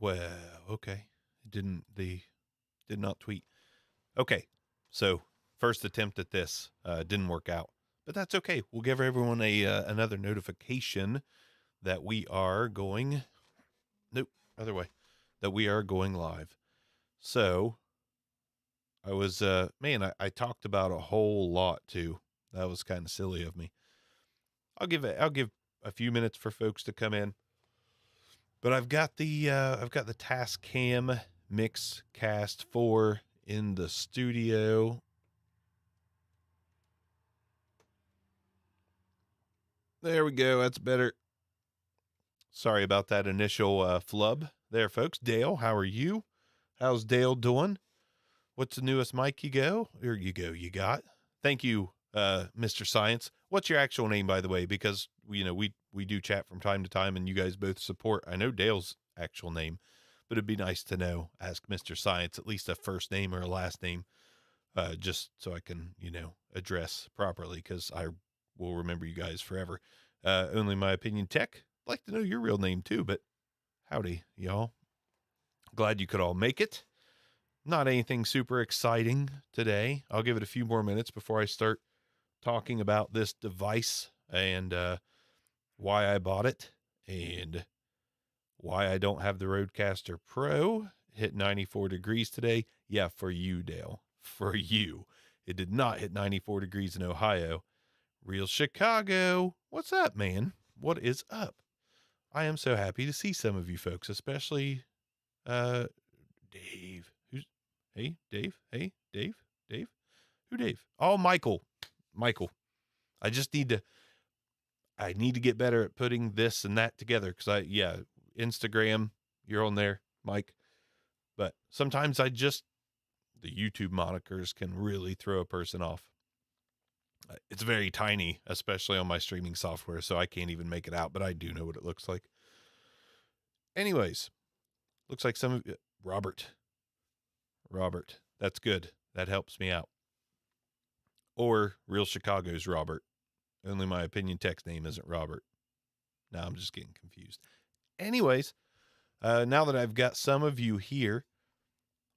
Well, okay. They did not tweet. Okay. So first attempt at this didn't work out, but that's okay. We'll give everyone another notification that we are going. Nope, other way. That we are going live. So I was, I talked about a whole lot too. That was kind of silly of me. I'll give a few minutes for folks to come in, but I've got the Tascam Mixcast 4 in the studio. There we go. That's better. Sorry about that initial flub there, folks. Dale, how are you? How's Dale doing? What's the newest mic you got? Thank you, Mr. Science. What's your actual name, by the way? Because, we do chat from time to time, and you guys both support. I know Dale's actual name, but it'd be nice to know. Ask Mr. Science at least a first name or a last name, just so I can, address properly, because I will remember you guys forever. Only My Opinion Tech. I'd like to know your real name too, but howdy, y'all. Glad you could all make it. Not anything super exciting today. I'll give it a few more minutes before I start talking about this device and why I bought it and why I don't have the Rodecaster Pro. Hit 94 degrees today. Yeah, for you, Dale. For you. It did not hit 94 degrees in Ohio. Real Chicago. What's up, man? What is up? I am so happy to see some of you folks, especially Dave. Hey, Dave. Hey, Dave. Dave. Who Dave? Oh, Michael. I need to get better at putting this and that together. Cause Instagram, you're on there, Mike. But sometimes the YouTube monikers can really throw a person off. It's very tiny, especially on my streaming software. So I can't even make it out, but I do know what it looks like. Anyways, looks like some of you, Robert, that's good. That helps me out. Or Real Chicago's Robert. Only My Opinion Tech's name isn't Robert. Now I'm just getting confused. Anyways, now that I've got some of you here,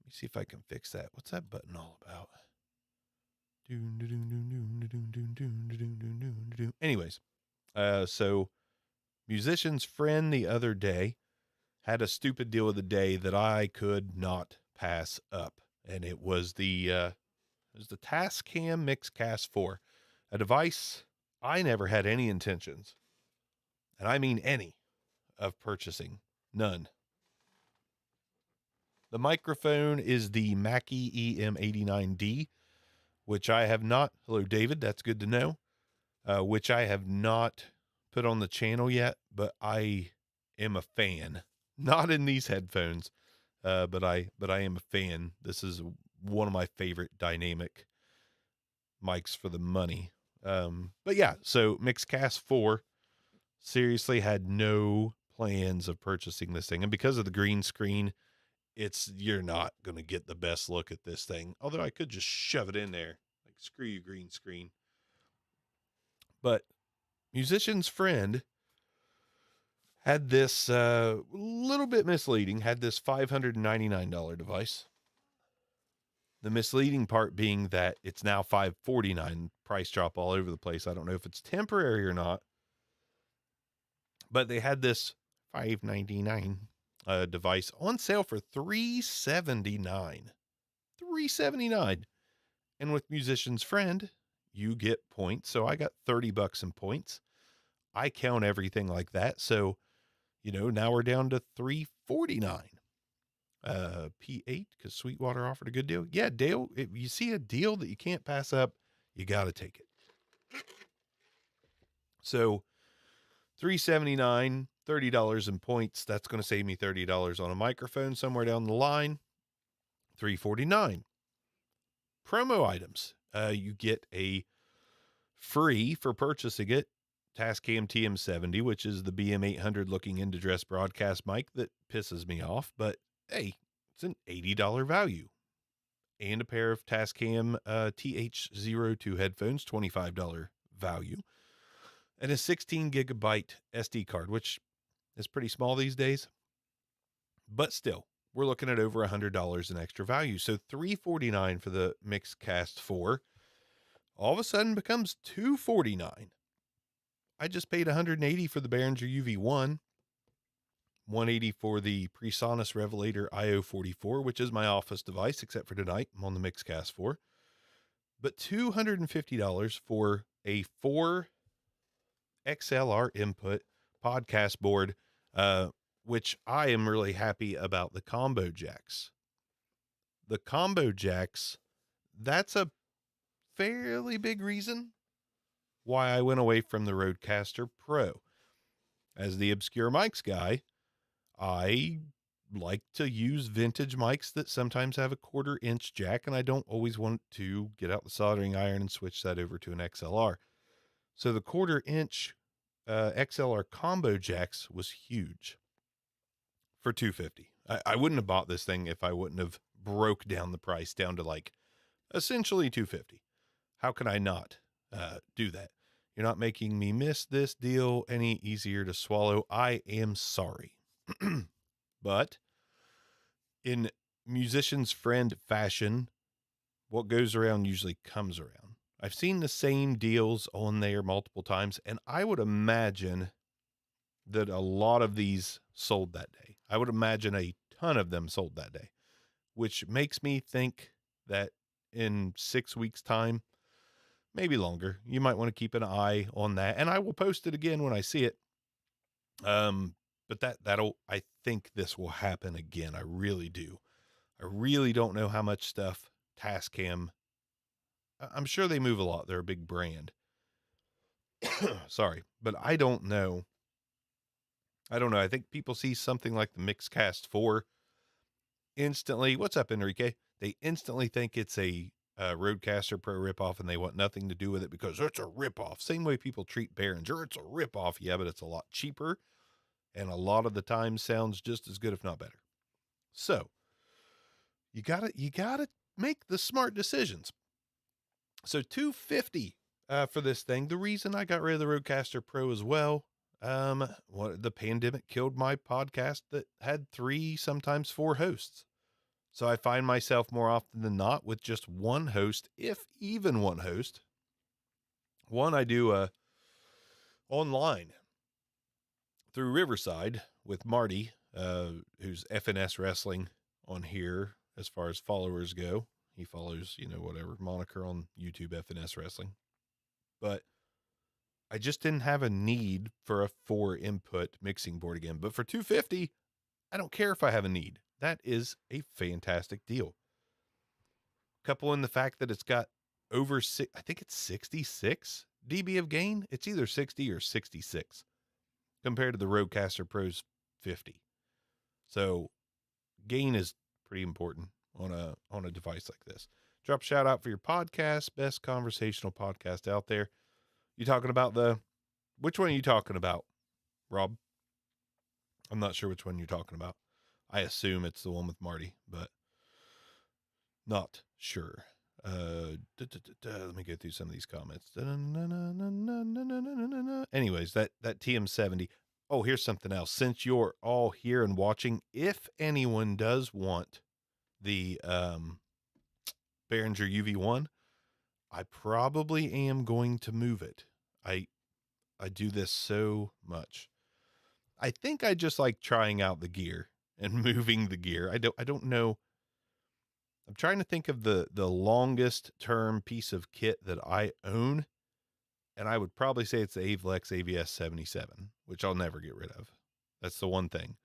let me see if I can fix that. What's that button all about? Anyways, so Musician's Friend the other day had a stupid deal of the day that I could not pass up. And it was the Tascam Mixcast 4, a device I never had any intentions, and I mean any, of purchasing. None. The microphone is the Mackie EM89D, which I have not, hello David, that's good to know, which I have not put on the channel yet, but I am a fan. Not in these headphones, but I am a fan. This is one of my favorite dynamic mics for the money. But yeah, so Mixcast 4, seriously had no plans of purchasing this thing. And because of the green screen, you're not going to get the best look at this thing. Although I could just shove it in there. Like, screw you, green screen. But Musician's Friend had this, little bit misleading, had this $599 device. The misleading part being that it's now $549, price drop all over the place. I don't know if it's temporary or not, but they had this $599 device on sale for $379. $379. And with Musician's Friend, you get points. So I got $30 in points. I count everything like that. So, now we're down to $349. P8, because Sweetwater offered a good deal. Yeah, Dale, if you see a deal that you can't pass up, you got to take it. So $379, $30 in points. That's going to save me $30 on a microphone somewhere down the line. $349. Promo items. You get a free for purchasing it Tascam TM70, which is the BM800 looking into dress broadcast mic that pisses me off, but hey, it's an $80 value. And a pair of Tascam TH02 headphones, $25 value. And a 16 gigabyte SD card, which is pretty small these days. But still, we're looking at over $100 in extra value. So $349 for the Mixcast 4 all of a sudden becomes $249. I just paid $180 for the Behringer UV1, $180 for the PreSonus Revelator IO44, which is my office device, except for tonight. I'm on the Mixcast 4. But $250 for a 4 XLR input podcast board, which I am really happy about the combo jacks. The combo jacks, that's a fairly big reason why I went away from the Rodecaster Pro. As the obscure mics guy, I like to use vintage mics that sometimes have a 1/4 inch jack, and I don't always want to get out the soldering iron and switch that over to an XLR. So the 1/4 inch XLR combo jacks was huge for $250. I wouldn't have bought this thing if I wouldn't have broke down the price down to like essentially $250. How can I not do that? You're not making me miss this deal any easier to swallow. I am sorry. But in musician's friend fashion, what goes around usually comes around. I've seen the same deals on there multiple times, and I would imagine that a lot of these sold that day. I would imagine a ton of them sold that day, which makes me think that in 6 weeks' time, maybe longer, you might want to keep an eye on that. And I will post it again when I see it. But I think this will happen again. I really do. I really don't know how much stuff Tascam, I'm sure they move a lot. They're a big brand. Sorry, but I don't know. I think people see something like the Mixcast 4 instantly. What's up, Enrique? They instantly think it's a Rodecaster Pro ripoff, and they want nothing to do with it because it's a ripoff. Same way people treat Behringer. It's a ripoff. Yeah, but it's a lot cheaper, and a lot of the time sounds just as good, if not better. So you gotta make the smart decisions. So $250 for this thing. The reason I got rid of the Rodecaster Pro as well, the pandemic killed my podcast that had 3, sometimes 4 hosts. So I find myself more often than not with just one host, if even one host. One I do online through Riverside with Marty, who's FNS Wrestling on here as far as followers go. He follows, whatever moniker on YouTube, FNS Wrestling. But I just didn't have a need for a 4 input mixing board again. But for $250, I don't care if I have a need. That is a fantastic deal. Couple in the fact that it's got over I think it's 66 dB of gain. It's either 60 or 66 compared to the Rodecaster Pro's 50. So gain is pretty important on a device like this. Drop a shout out for your podcast, best conversational podcast out there. You talking about which one are you talking about, Rob? I'm not sure which one you're talking about. I assume it's the one with Marty, but not sure. Let me go through some of these comments. Anyways, that TM70. Oh, here's something else. Since you're all here and watching, if anyone does want the Behringer UV1, I probably am going to move it. I do this so much. I think I just like trying out the gear and moving the gear. I don't know. I'm trying to think of the longest term piece of kit that I own, and I would probably say it's the Avlex AVS 77, which I'll never get rid of. That's the one thing.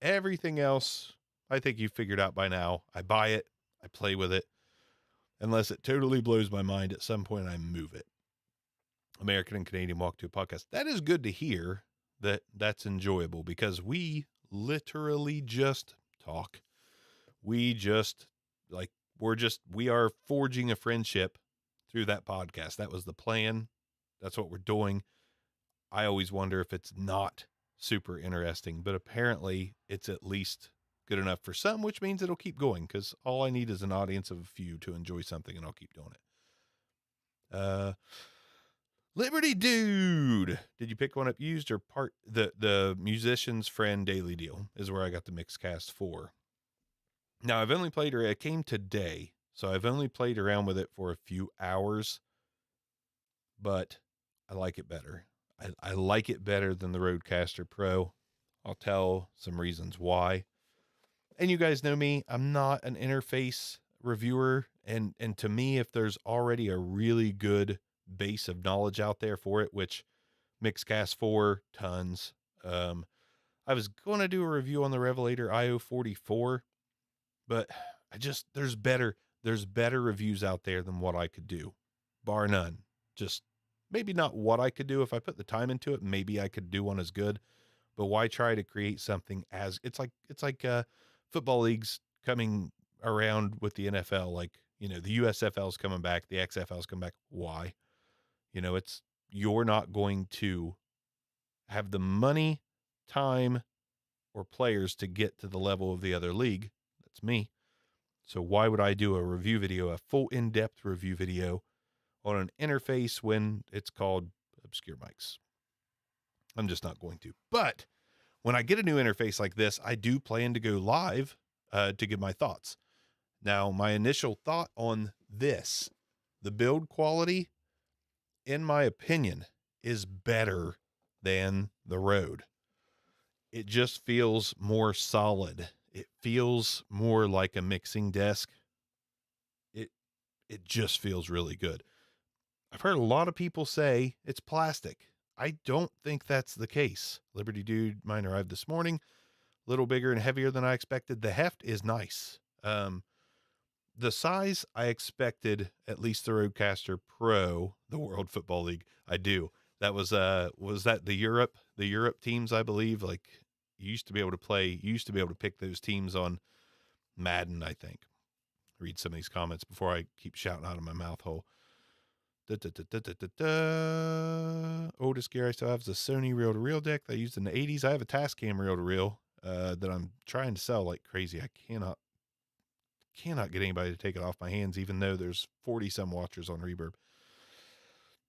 Everything else, I think you figured out by now. I buy it, I play with it, unless it totally blows my mind. At some point, I move it. American and Canadian Walk to Podcast. That is good to hear. That's enjoyable, because we literally just talk. We are forging a friendship through that podcast. That was the plan. That's what we're doing. I always wonder if it's not super interesting, but apparently it's at least good enough for some, which means it'll keep going, because all I need is an audience of a few to enjoy something, and I'll keep doing it. Liberty Dude, did you pick one up used or part? The Musician's Friend Daily Deal is where I got the Mixcast 4. Now, I've only played, it came today, so I've only played around with it for a few hours, but I like it better. I like it better than the Rodecaster Pro. I'll tell some reasons why. And you guys know me, I'm not an interface reviewer, and to me, if there's already a really good base of knowledge out there for it, which Mixcast 4, tons. I was going to do a review on the Revelator IO44, but there's better reviews out there than what I could do, bar none. Just maybe not what I could do. If I put the time into it, maybe I could do one as good, but why try to create something as it's like football leagues coming around with the NFL, like, the USFL's coming back, the XFL's coming back. Why? You're not going to have the money, time, or players to get to the level of the other league. That's me. So why would I do a review video, a full in-depth review video on an interface when it's called Obscure Mics? I'm just not going to. But when I get a new interface like this, I do plan to go live to give my thoughts. Now, my initial thought on this, the build quality, in my opinion, is better than the Rode. It just feels more solid. It feels more like a mixing desk. It just feels really good. I've heard a lot of people say it's plastic. I don't think that's the case. Liberty Dude, mine arrived this morning. A little bigger and heavier than I expected. The heft is nice. The size I expected, at least the Rodecaster Pro, the World Football League. I do. That was that the Europe teams, I believe. Like, you used to be able to pick those teams on Madden, I think. Read some of these comments before I keep shouting out of my mouth hole. Oldest gear I still have is a Sony reel-to-reel deck that I used in the 80s. I have a Tascam reel-to-reel that I'm trying to sell like crazy. I cannot get anybody to take it off my hands, even though there's 40 some watchers on Reverb.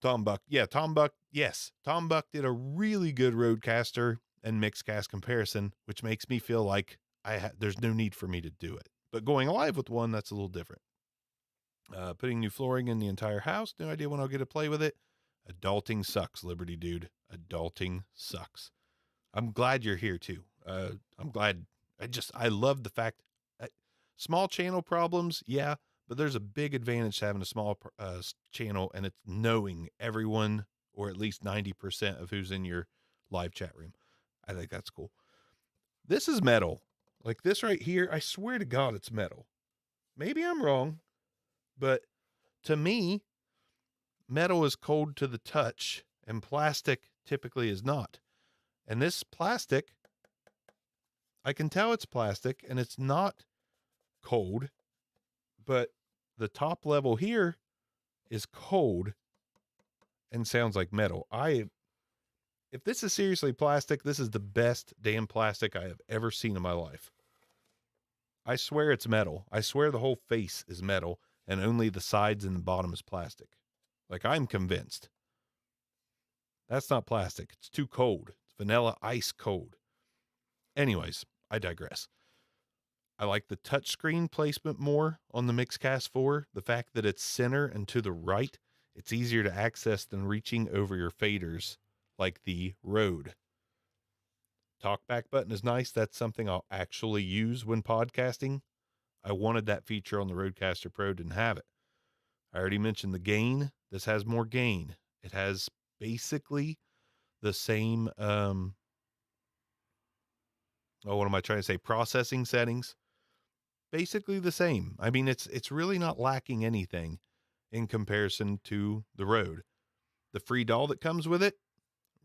Tom Buck. Yes. Tom Buck did a really good Rodecaster and Mixcast comparison, which makes me feel like there's no need for me to do it. But going live with one, that's a little different. Putting new flooring in the entire house. No idea when I'll get to play with it. Adulting sucks, Liberty Dude. Adulting sucks. I'm glad you're here too. I'm glad. I love the fact small channel problems. Yeah, but there's a big advantage to having a small channel, and it's knowing everyone, or at least 90% of who's in your live chat room. I think that's cool. This is metal. Like this right here, I swear to God, it's metal. Maybe I'm wrong, but to me, metal is cold to the touch, and plastic typically is not. And this plastic, I can tell it's plastic, and it's not cold, but the top level here is cold and sounds like metal. If this is seriously plastic, this is the best damn plastic I have ever seen in my life. I swear it's metal. I swear the whole face is metal and only the sides and the bottom is plastic. Like, I'm convinced. That's not plastic. It's too cold. It's vanilla ice cold. Anyways, I digress. I like the touchscreen placement more on the Mixcast 4. The fact that it's center and to the right, it's easier to access than reaching over your faders like the Rode. Talkback button is nice. That's something I'll actually use when podcasting. I wanted that feature on the Rodecaster Pro, didn't have it. I already mentioned the gain. This has more gain. It has basically the same, processing settings. Basically the same. I mean, it's really not lacking anything in comparison to the Rode. The free DAW that comes with it,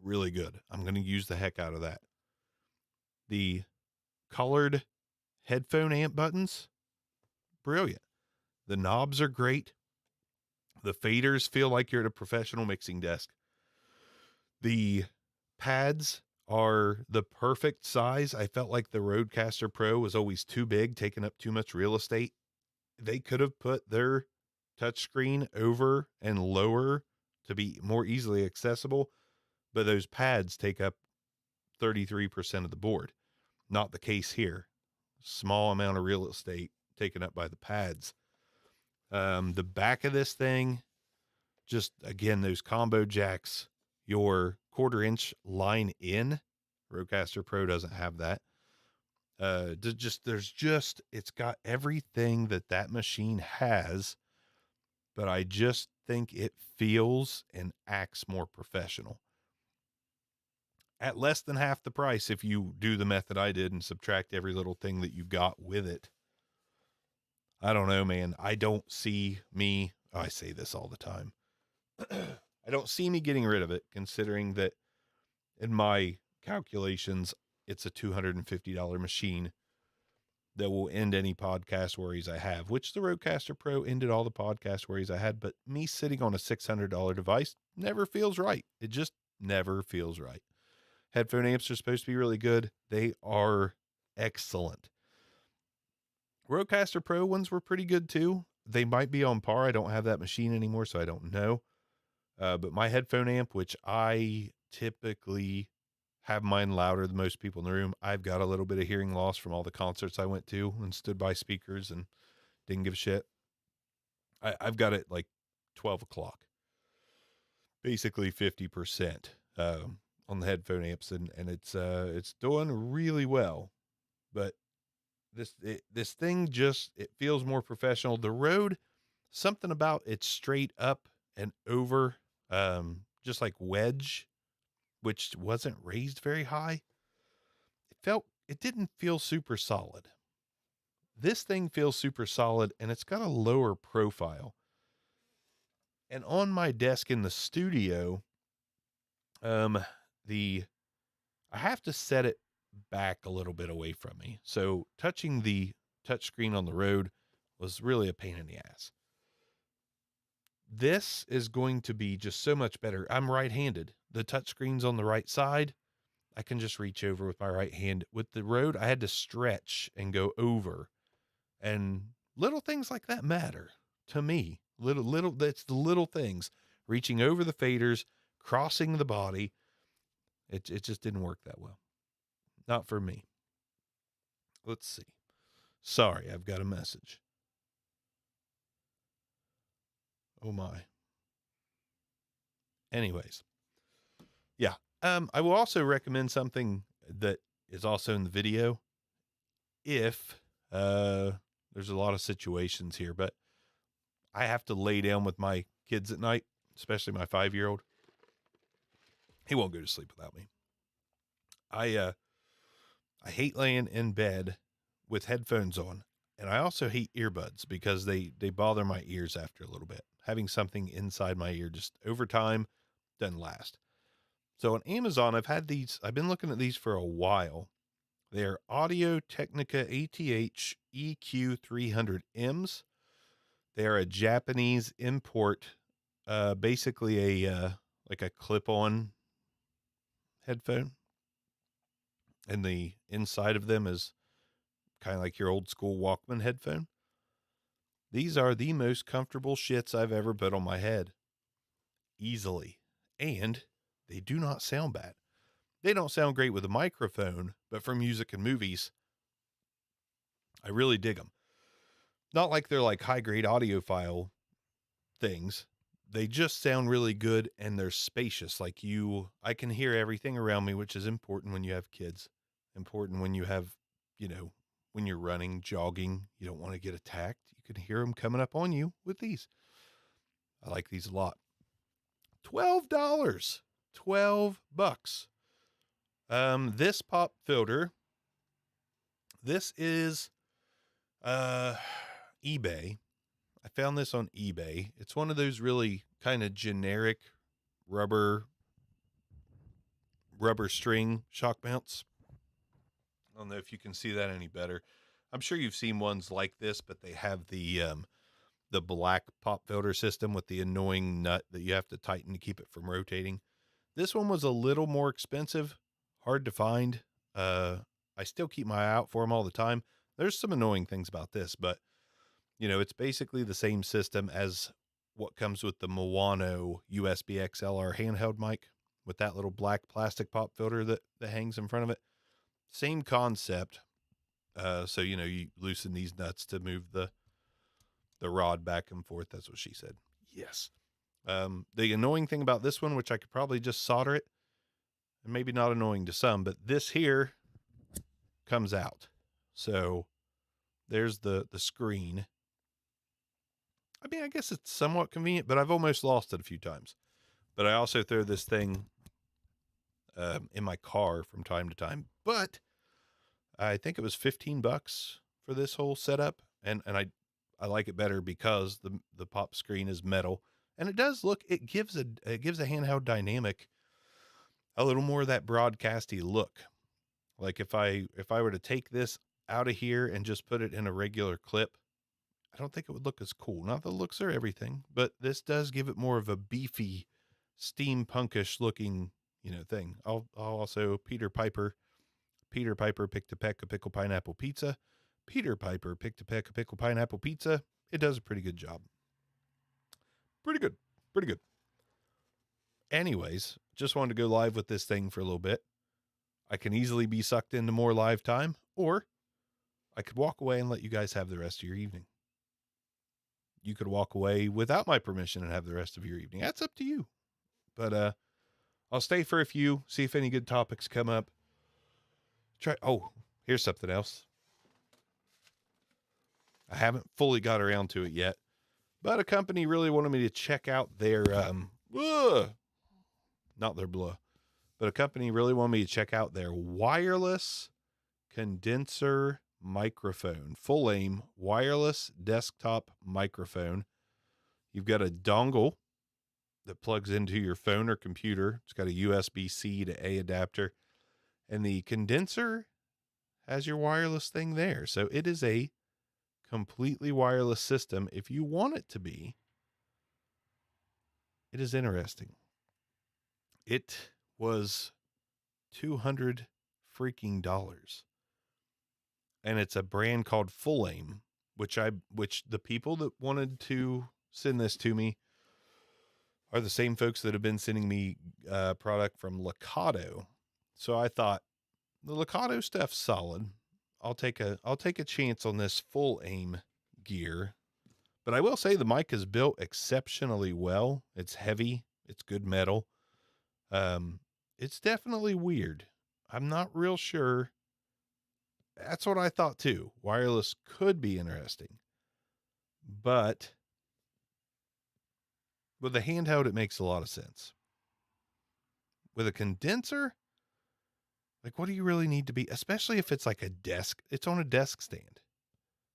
really good. I'm going to use the heck out of that. The colored headphone amp buttons, brilliant. The knobs are great. The faders feel like you're at a professional mixing desk. The pads are the perfect size. I felt like the Rodecaster Pro was always too big, taking up too much real estate. They could have put their touchscreen over and lower to be more easily accessible, but those pads take up 33% of the board. Not the case here. Small amount of real estate taken up by the pads. The back of this thing, just again, those combo jacks, your 1/4 inch line in. Rodecaster Pro doesn't have that. It's got everything that machine has, but I just think it feels and acts more professional. At less than half the price, if you do the method I did and subtract every little thing that you got with it. I don't know, man. I don't see me, I say this all the time. I don't see me getting rid of it, considering that in my calculations, it's a $250 machine that will end any podcast worries I have, which the Rodecaster Pro ended all the podcast worries I had. But me sitting on a $600 device never feels right. It just never feels right. Headphone amps are supposed to be really good. They are excellent. Rodecaster Pro ones were pretty good too. They might be on par. I don't have that machine anymore, so I don't know. But my headphone amp, which I typically have mine louder than most people in the room. I've got a little bit of hearing loss from all the concerts I went to and stood by speakers and didn't give a shit. I've got it like 12 o'clock, basically 50% on the headphone amps, and it's doing really well. But this thing just, it feels more professional. The Rode, something about it's straight up and over, just like wedge, which wasn't raised very high. It didn't feel super solid. This thing feels super solid, and it's got a lower profile. And on my desk in the studio, I have to set it back a little bit away from me. So touching the touchscreen on the Rode was really a pain in the ass. This is going to be just so much better. I'm right-handed. The touchscreen's on the right side. I can just reach over with my right hand. With the Rode, I had to stretch and go over. And little things like that matter to me. That's the little things. Reaching over the faders, crossing the body. It just didn't work that well. Not for me. Let's see. Sorry, I've got a message. Oh my. Anyways. Yeah. I will also recommend something that is also in the video. If there's a lot of situations here, but I have to lay down with my kids at night, especially my 5-year-old. He won't go to sleep without me. I hate laying in bed with headphones on, and I also hate earbuds because they bother my ears after a little bit. Having something inside my ear just over time doesn't last. So on Amazon, I've been looking at these for a while. They're Audio-Technica ATH EQ300Ms. They are a Japanese import, basically like a clip-on headphone. And the inside of them is kind of like your old school Walkman headphone. These are the most comfortable shits I've ever put on my head. Easily. And they do not sound bad. They don't sound great with a microphone, but for music and movies, I really dig them. Not like they're like high-grade audiophile things. They just sound really good, and they're spacious. I can hear everything around me, which is important when you have kids. Important when you have, when you're running, jogging, you don't want to get attacked. You can hear them coming up on you with these. I like these a lot. $12. $12. This pop filter, this is eBay. I found this on eBay. It's one of those really kind of generic rubber string shock mounts. I don't know if you can see that any better. I'm sure you've seen ones like this, but they have the black pop filter system with the annoying nut that you have to tighten to keep it from rotating. This one was a little more expensive, hard to find. I still keep my eye out for them all the time. There's some annoying things about this, but it's basically the same system as what comes with the Moano USB XLR handheld mic with that little black plastic pop filter that hangs in front of it. Same concept. So, you loosen these nuts to move the rod back and forth. That's what she said. Yes. The annoying thing about this one, which I could probably just solder it, and maybe not annoying to some, but this here comes out. So there's the screen. I mean, I guess it's somewhat convenient, but I've almost lost it a few times. But I also throw this thing in my car from time to time. But I think it was $15 for this whole setup, and I like it better because the pop screen is metal, and it does look. It gives a handheld dynamic a little more of that broadcasty look. Like if I were to take this out of here and just put it in a regular clip, I don't think it would look as cool. Not the looks are everything, but this does give it more of a beefy, steampunkish looking, thing. I'll also Peter Piper picked a peck of pickle pineapple pizza. Peter Piper picked a peck of pickle pineapple pizza. It does a pretty good job. Pretty good. Anyways, just wanted to go live with this thing for a little bit. I can easily be sucked into more live time, or I could walk away and let you guys have the rest of your evening. You could walk away without my permission and have the rest of your evening. That's up to you. But I'll stay for a few, see if any good topics come up. Here's something else. I haven't fully got around to it yet, but a company really wanted me to check out their, not their blah, but a company really wanted me to check out their wireless condenser microphone, full aim wireless desktop microphone. You've got a dongle that plugs into your phone or computer. It's got a USB-C to A adapter, and the condenser has your wireless thing there. So it is a completely wireless system if you want it to be. It is interesting. It was $200 freaking dollars. And it's a brand called Full Aim, which the people that wanted to send this to me are the same folks that have been sending me product from Lakato. So I thought the Lakato stuff's solid. I'll take a chance on this Full Aim gear. But I will say the mic is built exceptionally well. It's heavy. It's good metal. It's definitely weird. I'm not real sure. That's what I thought too. Wireless could be interesting, but with a handheld, it makes a lot of sense. With a condenser, like, what do you really need to be, especially if it's like a desk, it's on a desk stand.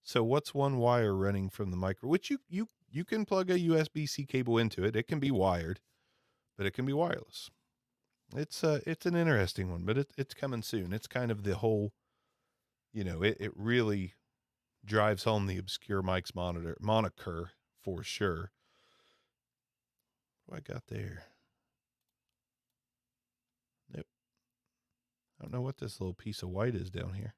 So what's one wire running from the micro, which you can plug a USB-C cable into it. It can be wired, but it can be wireless. It's an interesting one, but it's coming soon. It's kind of the whole, it really drives home the Obscure Mics moniker for sure. What I got there? Nope. I don't know what this little piece of white is down here.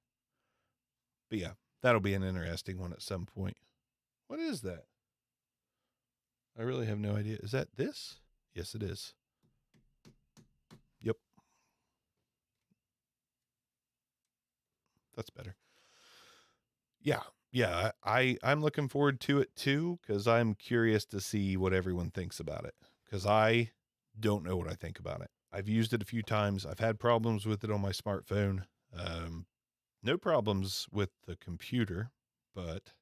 But yeah, that'll be an interesting one at some point. What is that? I really have no idea. Is that this? Yes, it is. Yep. That's better. Yeah. I'm looking forward to it too, because I'm curious to see what everyone thinks about it, because I don't know what I think about it. I've used it a few times. I've had problems with it on my smartphone. No problems with the computer, but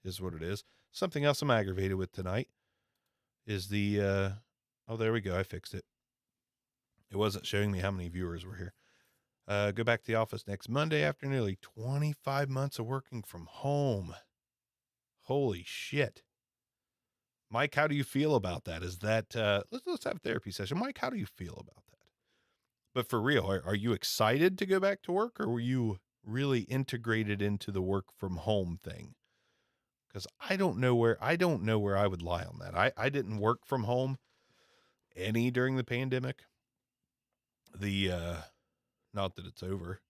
is what it is. Something else I'm aggravated with tonight is the, there we go. I fixed it. It wasn't showing me how many viewers were here. Go back to the office next Monday after nearly 25 months of working from home. Holy shit. Mike, how do you feel about that? Is that, let's have a therapy session. Mike, how do you feel about that? But for real, are you excited to go back to work, or were you really integrated into the work from home thing? Because I don't know where I would lie on that. I didn't work from home any during the pandemic. Not that it's over.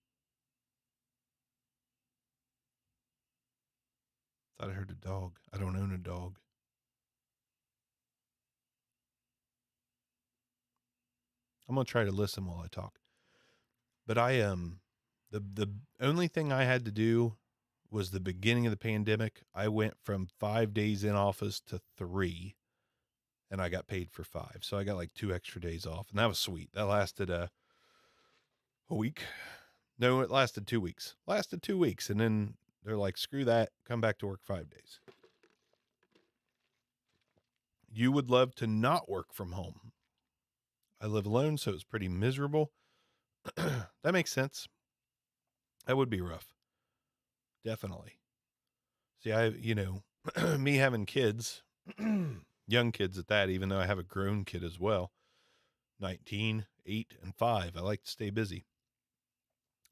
Thought I heard a dog. I don't own a dog. I'm going to try to listen while I talk. But the only thing I had to do was the beginning of the pandemic. I went from 5 days in office to 3, and I got paid for 5. So I got like 2 extra days off, and that was sweet. That lasted a week. No, it lasted 2 weeks. Lasted 2 weeks, and then they're like, screw that, come back to work 5 days. You would love to not work from home. I live alone, so it's pretty miserable. That makes sense. That would be rough. Definitely. See, me having kids, young kids at that, even though I have a grown kid as well, 19, 8, and 5. I like to stay busy.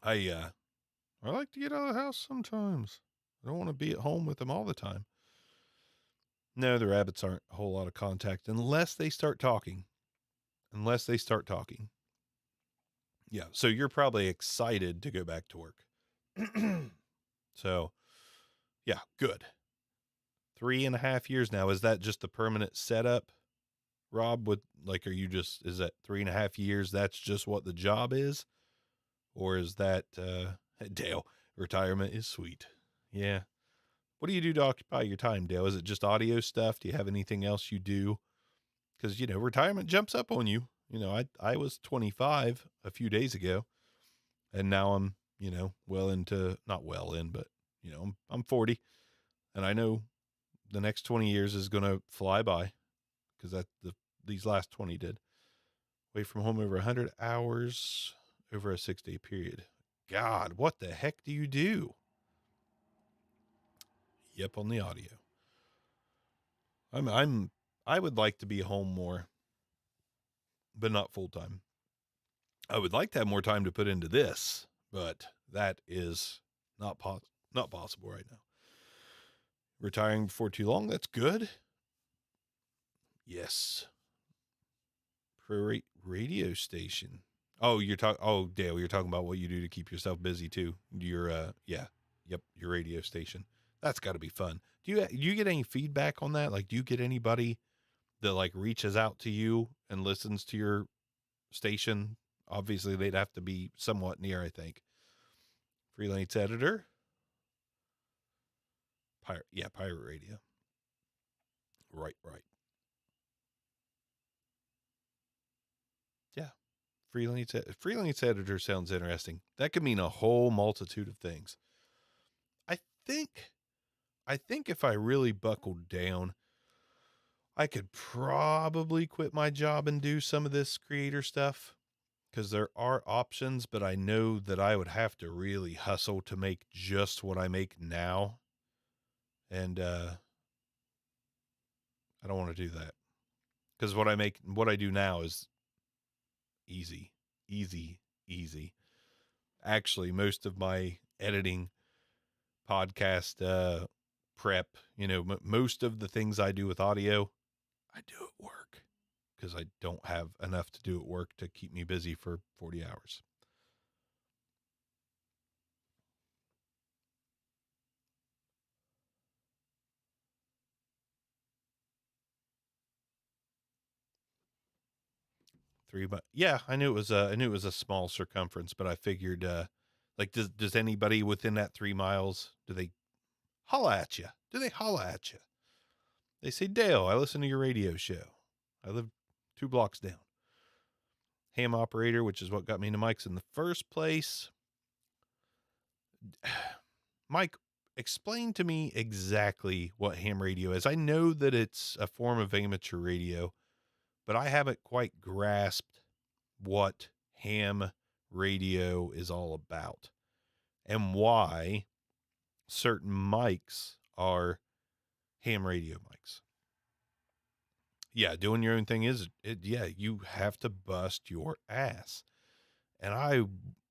I like to get out of the house sometimes. I don't want to be at home with them all the time. No, the rabbits aren't a whole lot of contact unless they start talking. Yeah, so you're probably excited to go back to work. So, yeah, good. 3.5 years now. Is that just the permanent setup, Rob? Is that 3.5 years? That's just what the job is? Or is that, Dale, retirement is sweet. Yeah. What do you do to occupy your time, Dale? Is it just audio stuff? Do you have anything else you do? Because, retirement jumps up on you. I was 25 a few days ago, and now I'm, not well in, but, I'm 40, and I know the next 20 years is going to fly by, because these last 20 did. Away from home over 100 hours over a 6-day period. God, what the heck do you do? Yep, on the audio. I would like to be home more, but not full time. I would like to have more time to put into this, but that is not possible right now. Retiring before too long, that's good. Yes. Radio station. Oh, Dale, you're talking about what you do to keep yourself busy too. Your your radio station. That's got to be fun. Do you get any feedback on that? Like, do you get anybody that like reaches out to you and listens to your station? Obviously, they'd have to be somewhat near, I think. Freelance editor. Pirate radio. Right. Yeah. Freelance editor sounds interesting. That could mean a whole multitude of things. I think if I really buckled down, I could probably quit my job and do some of this creator stuff, because there are options, but I know that I would have to really hustle to make just what I make now. And I don't want to do that, because what I do now is easy. Actually, most of my editing, podcast prep, most of the things I do with audio, I do at work, because I don't have enough to do at work to keep me busy for 40 hours. But yeah, I knew it was a small circumference, but I figured, like, does anybody within that 3 miles, do they holla at you? They say, Dale, I listen to your radio show. I live 2 blocks down. Ham operator, which is what got me into mics in the first place. Mike, explain to me exactly what ham radio is. I know that it's a form of amateur radio, but I haven't quite grasped what ham radio is all about and why certain mics are ham radio mics. Yeah, doing your own thing you have to bust your ass. And I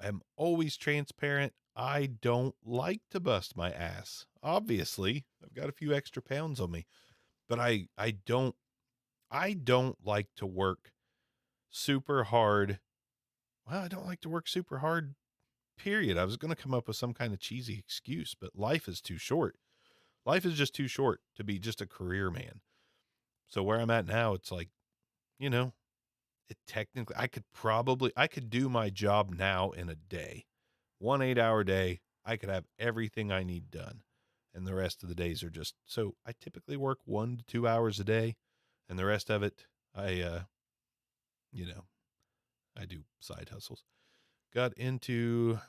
am always transparent. I don't like to bust my ass. Obviously, I've got a few extra pounds on me, but I don't like to work super hard. Well, I don't like to work super hard, period. I was going to come up with some kind of cheesy excuse, but life is too short. Life is just too short to be just a career man. So where I'm at now, it's like, technically, I could do my job now in a day. 1 8-hour day, I could have everything I need done. And the rest of the days are just, so I typically work 1 to 2 hours a day. And the rest of it, I do side hustles. Got into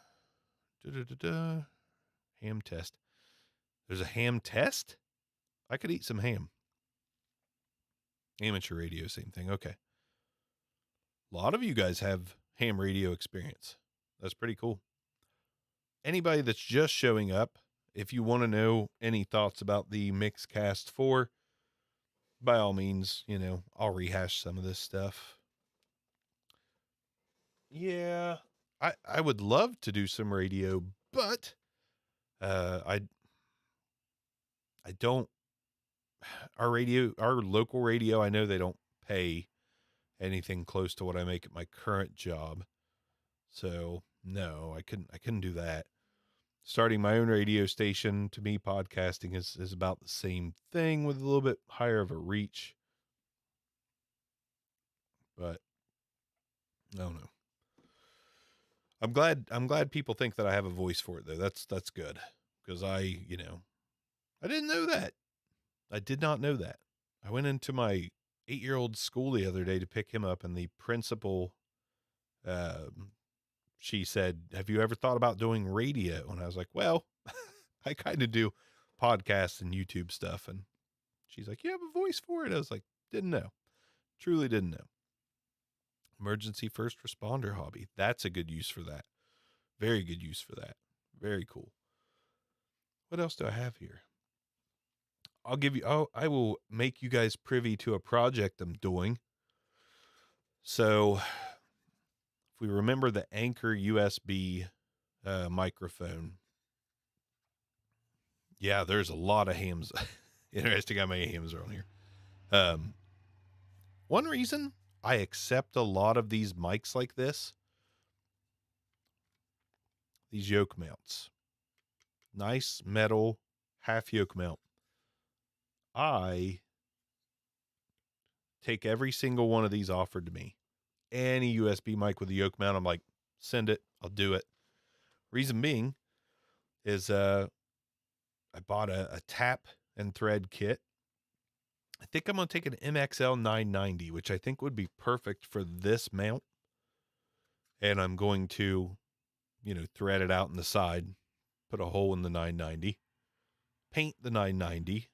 ham test. There's a ham test? I could eat some ham. Amateur radio, same thing. Okay. A lot of you guys have ham radio experience. That's pretty cool. Anybody that's just showing up, if you want to know any thoughts about the Mixcast 4, by all means, I'll rehash some of this stuff. Yeah, I would love to do some radio, but I don't. Our local radio, I know they don't pay anything close to what I make at my current job. So no, I couldn't do that. Starting my own radio station, to me, podcasting is about the same thing with a little bit higher of a reach. But I don't know. I'm glad people think that I have a voice for it though. That's good. Because I didn't know that. I did not know that. I went into my 8-year-old school the other day to pick him up, and the principal, she said, "Have you ever thought about doing radio?" And I was like, "Well, I kind of do podcasts and YouTube stuff." And she's like, "You have a voice for it?" I was like, "Didn't know. Truly didn't know." Emergency first responder hobby. That's a good use for that. Very good use for that. Very cool. What else do I have here? I will make you guys privy to a project I'm doing. So if we remember the Anchor USB microphone, yeah, there's a lot of hams. Interesting how many hams are on here. One reason I accept a lot of these mics like this, these yoke mounts, nice metal half yoke mount. I take every single one of these offered to me. Any USB mic with a yoke mount, I'm like, send it, I'll do it. Reason being is I bought a tap and thread kit. I think I'm going to take an MXL 990, which I think would be perfect for this mount. And I'm going to, thread it out in the side, put a hole in the 990, paint the 990,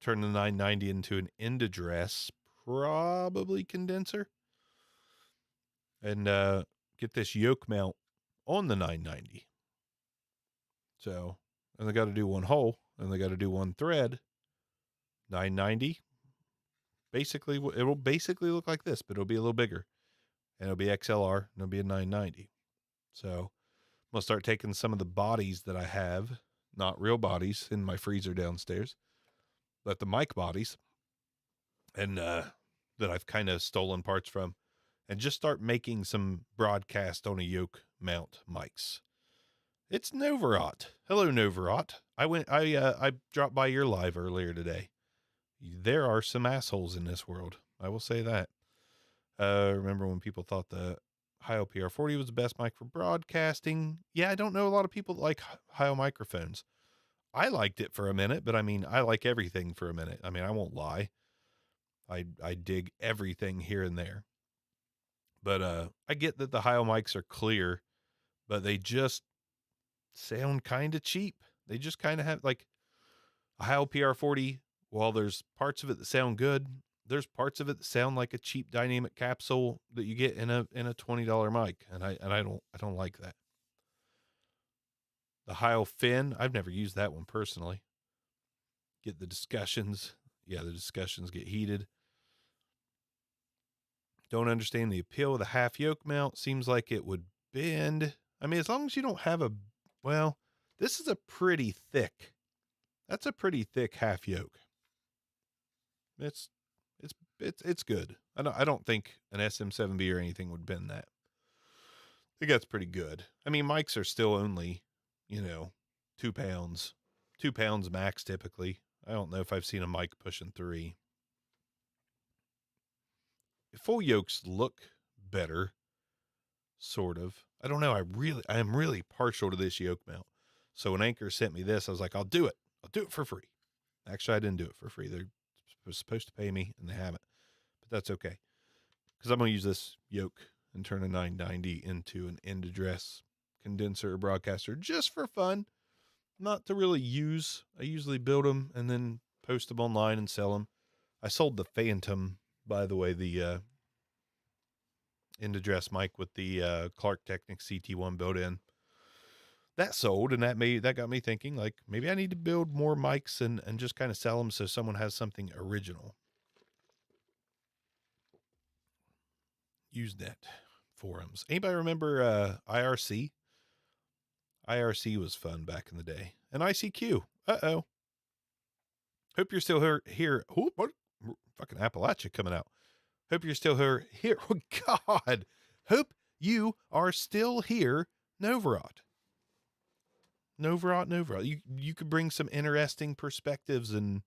turn the 990 into an end address, probably condenser, and get this yoke mount on the 990. So, and they got to do one hole, and they got to do one thread. 990. Basically, it will basically look like this, but it'll be a little bigger, and it'll be XLR, and it'll be a 990. So, I'm gonna start taking some of the bodies that I have, not real bodies, in my freezer downstairs, but the mic bodies, and that I've kind of stolen parts from, and just start making some broadcast on a yoke mount mics. It's Novorot. Hello, Novorot. I dropped by your live earlier today. There are some assholes in this world. I will say that. Remember when people thought the Heil PR40 was the best mic for broadcasting? Yeah, I don't know a lot of people that like Heil microphones. I liked it for a minute, but I like everything for a minute. I won't lie. I dig everything here and there. But I get that the Heil mics are clear, but they just sound kind of cheap. They just kind of have like a Heil PR40. While there's parts of it that sound good, there's parts of it that sound like a cheap dynamic capsule that you get in a $20 mic, and I don't like that. The Heil Fin, I've never used that one personally. Get the discussions. Yeah, the discussions get heated. Don't understand the appeal of the half yoke mount. Seems like it would bend. As long as you don't have this is a pretty thick. That's a pretty thick half yoke. It's good. I don't think an SM7B or anything would bend that. I think that's pretty good. Mics are still only, 2 pounds. 2 pounds max typically. I don't know if I've seen a mic pushing 3. full yokes look better, sort of. I don't know. I am really partial to this yoke mount. So when Anchor sent me this, I was like, I'll do it. I'll do it for free. Actually, I didn't do it for free. They're supposed to pay me, and they haven't. But that's okay, because I'm going to use this yoke and turn a 990 into an end address condenser or broadcaster just for fun, not to really use. I usually build them and then post them online and sell them. I sold the Phantom, by the way, the end address mic with the Clark Technics CT1 built in. That sold, and that got me thinking, like, maybe I need to build more mics and just kind of sell them so someone has something original. Usenet forums. Anybody remember IRC? IRC was fun back in the day. And ICQ. Uh-oh. Hope you're still here. Oh, what? Fucking Appalachia coming out. Hope you're still here. Oh, God. Hope you are still here, Novorot. Novorot. You could bring some interesting perspectives and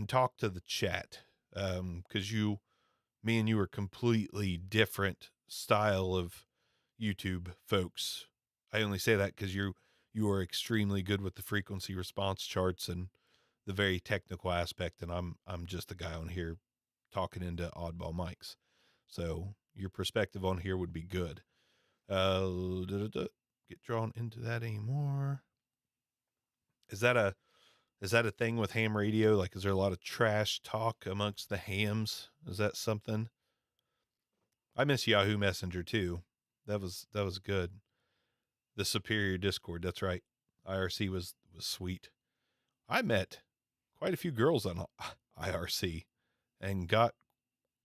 talk to the chat. Because me and you are completely different style of YouTube folks. I only say that because you are extremely good with the frequency response charts and the very technical aspect, and I'm just a guy on here talking into oddball mics. So your perspective on here would be good. Get drawn into that anymore. Is that a thing with ham radio? Like, is there a lot of trash talk amongst the hams? Is that something? I miss Yahoo Messenger too. That was good. The Superior Discord. That's right. IRC was sweet. I met quite a few girls on IRC and got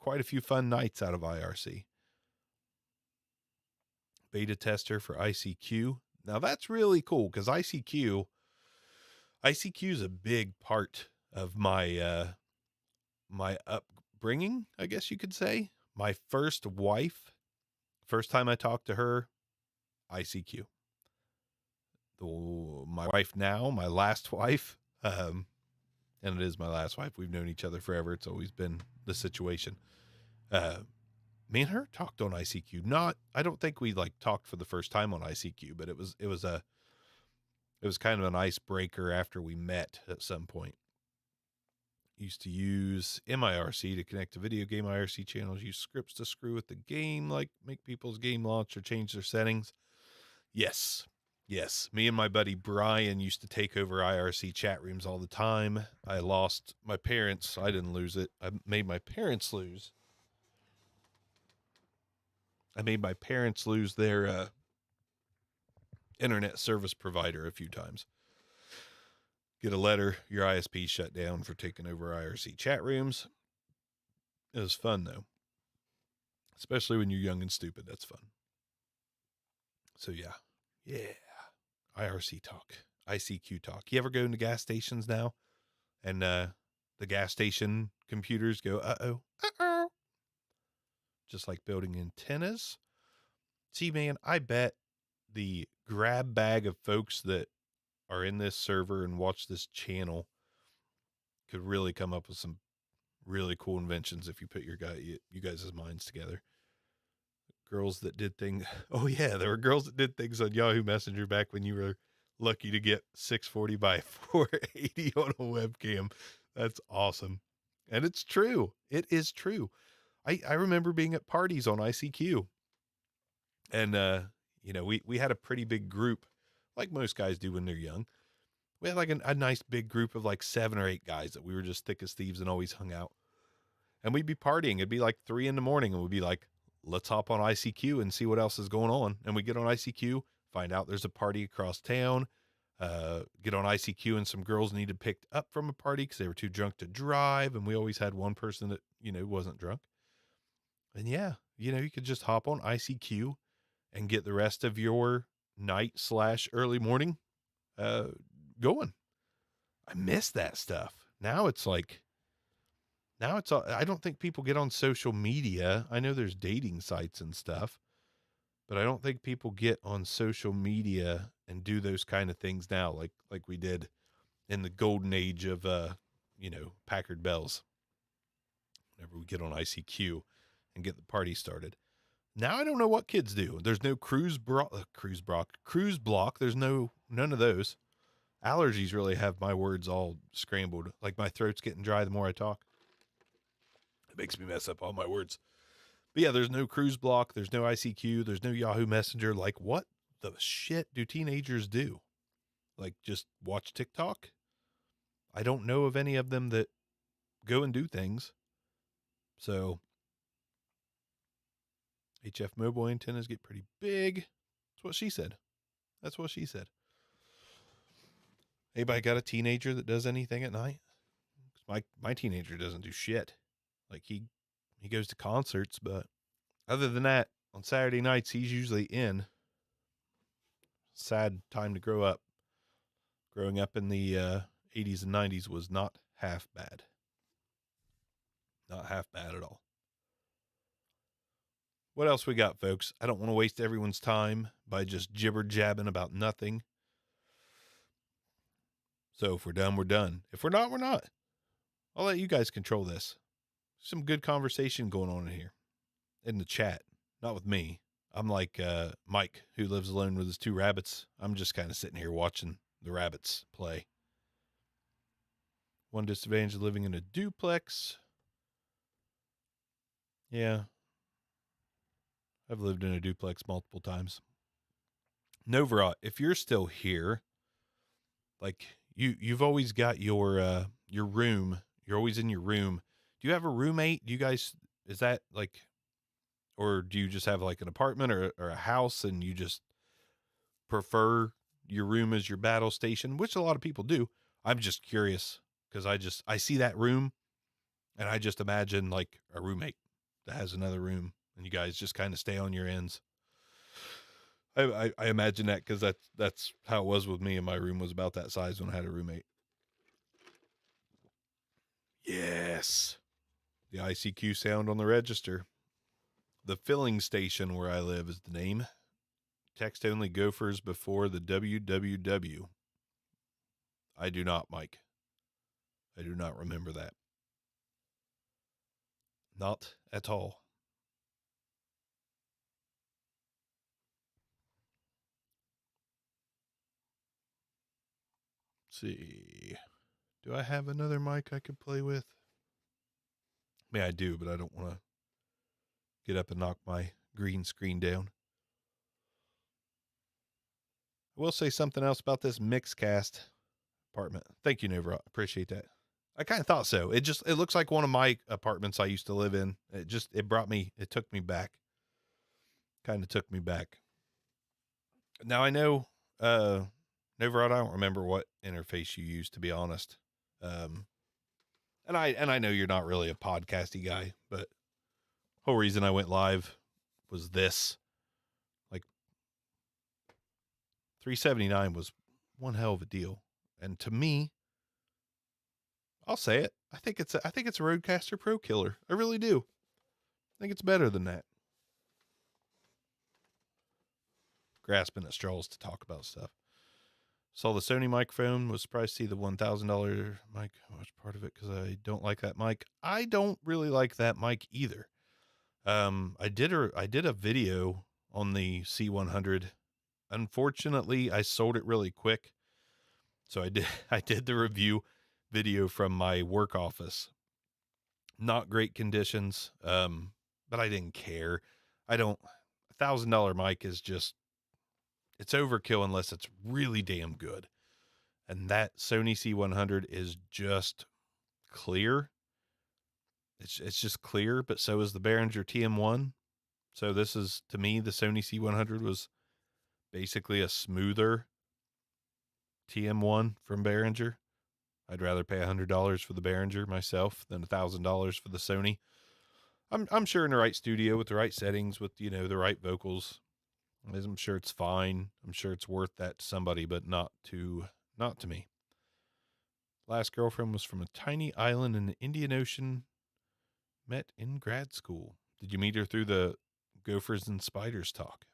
quite a few fun nights out of IRC. Beta tester for ICQ. Now that's really cool because ICQ is a big part of my my upbringing, I guess you could say. My first time I talked to her, ICQ. My wife now, my last wife, and it is my last wife. We've known each other forever. It's always been the situation. Me and her talked on ICQ. I don't think we like talked for the first time on ICQ, but it was kind of an icebreaker after we met at some point. Used to use MIRC to connect to video game IRC channels, use scripts to screw with the game, like make people's game launch or change their settings. Yes. Me and my buddy Brian used to take over IRC chat rooms all the time. I lost my parents. I didn't lose it. I made my parents lose. Their internet service provider a few times. Get a letter, your ISP shut down for taking over IRC chat rooms. It was fun, though. Especially when you're young and stupid. That's fun. So, yeah. IRC talk. ICQ talk. You ever go into gas stations now? And the gas station computers go, uh-oh. Just like building antennas. See, man, I bet the grab bag of folks that are in this server and watch this channel could really come up with some really cool inventions if you put you guys' minds together. Girls that did things. Oh yeah, there were girls that did things on Yahoo Messenger back when you were lucky to get 640 by 480 on a webcam. That's awesome. And it's true. It is true. I remember being at parties on ICQ. And we had a pretty big group, like most guys do when they're young. We had like a nice big group of like 7 or 8 guys that we were just thick as thieves and always hung out. And we'd be partying. It'd be like 3 a.m. and we'd be like, let's hop on ICQ and see what else is going on. And we get on ICQ, find out there's a party across town, get on ICQ, and some girls needed picked up from a party because they were too drunk to drive. And we always had one person that, wasn't drunk. And yeah, you could just hop on ICQ and get the rest of your night/early morning going. I miss that stuff. Now it's I don't think people get on social media. I know there's dating sites and stuff, but I don't think people get on social media and do those kind of things now, like we did in the golden age of, Packard Bells. Whenever we get on ICQ and get the party started. Now I don't know what kids do. There's no cruise block. There's none of those. Allergies really have my words all scrambled. Like my throat's getting dry the more I talk. It makes me mess up all my words. But yeah, there's no cruise block. There's no ICQ. There's no Yahoo Messenger. Like, what the shit do teenagers do? Like, just watch TikTok? I don't know of any of them that go and do things. So, HF mobile antennas get pretty big. That's what she said. Anybody got a teenager that does anything at night? My teenager doesn't do shit. Like, he goes to concerts, but other than that, on Saturday nights, he's usually in. Sad time to grow up. Growing up in the 80s and 90s was not half bad. Not half bad at all. What else we got, folks? I don't want to waste everyone's time by just jibber-jabbing about nothing. So if we're done, we're done. If we're not, we're not. I'll let you guys control this. Some good conversation going on in here. In the chat. Not with me. I'm like Mike, who lives alone with his 2 rabbits. I'm just kind of sitting here watching the rabbits play. One disadvantage of living in a duplex. Yeah. I've lived in a duplex multiple times. Novra, if you're still here, like you've always got your room. You're always in your room. Do you have a roommate? Do you guys, is that like, or do you just have like an apartment or a house and you just prefer your room as your battle station, which a lot of people do? I'm just curious because I see that room and I just imagine like a roommate that has another room and you guys just kind of stay on your ends. I imagine that because that's how it was with me, and my room was about that size when I had a roommate. Yes. The ICQ sound on the register. The filling station where I live is the name. Text only gophers before the www. I do not, Mike. I do not remember that. Not at all. Let's see. Do I have another mic I could play with? I mean, I do, but I don't want to get up and knock my green screen down. I will say something else about this Mixcast apartment. Thank you, Nova. Appreciate that. I kind of thought so. It looks like one of my apartments I used to live in. It took me back. Kind of took me back. Now I know, Nova, I don't remember what interface you used, to be honest. And I know you're not really a podcasty guy, but whole reason I went live was this. Like 379 was one hell of a deal. And to me, I'll say it. I think it's a Rodecaster Pro killer. I really do. I think it's better than that. Grasping at straws to talk about stuff. Saw the Sony microphone. Was surprised to see the $1,000 mic. I watched part of it because I don't like that mic. I don't really like that mic either. I did a video on the C100. Unfortunately, I sold it really quick. So I did the review video from my work office. Not great conditions. But I didn't care. $1,000 mic is just, it's overkill unless it's really damn good. And that Sony C100 is just clear. It's just clear, but so is the Behringer TM1. So this is, to me, the Sony C100 was basically a smoother TM1 from Behringer. I'd rather pay $100 for the Behringer myself than $1,000 for the Sony. I'm sure in the right studio with the right settings, with, the right vocals, I'm sure it's fine. I'm sure it's worth that to somebody, but not to me. Last girlfriend was from a tiny island in the Indian Ocean. Met in grad school. Did you meet her through the Gophers and Spiders talk?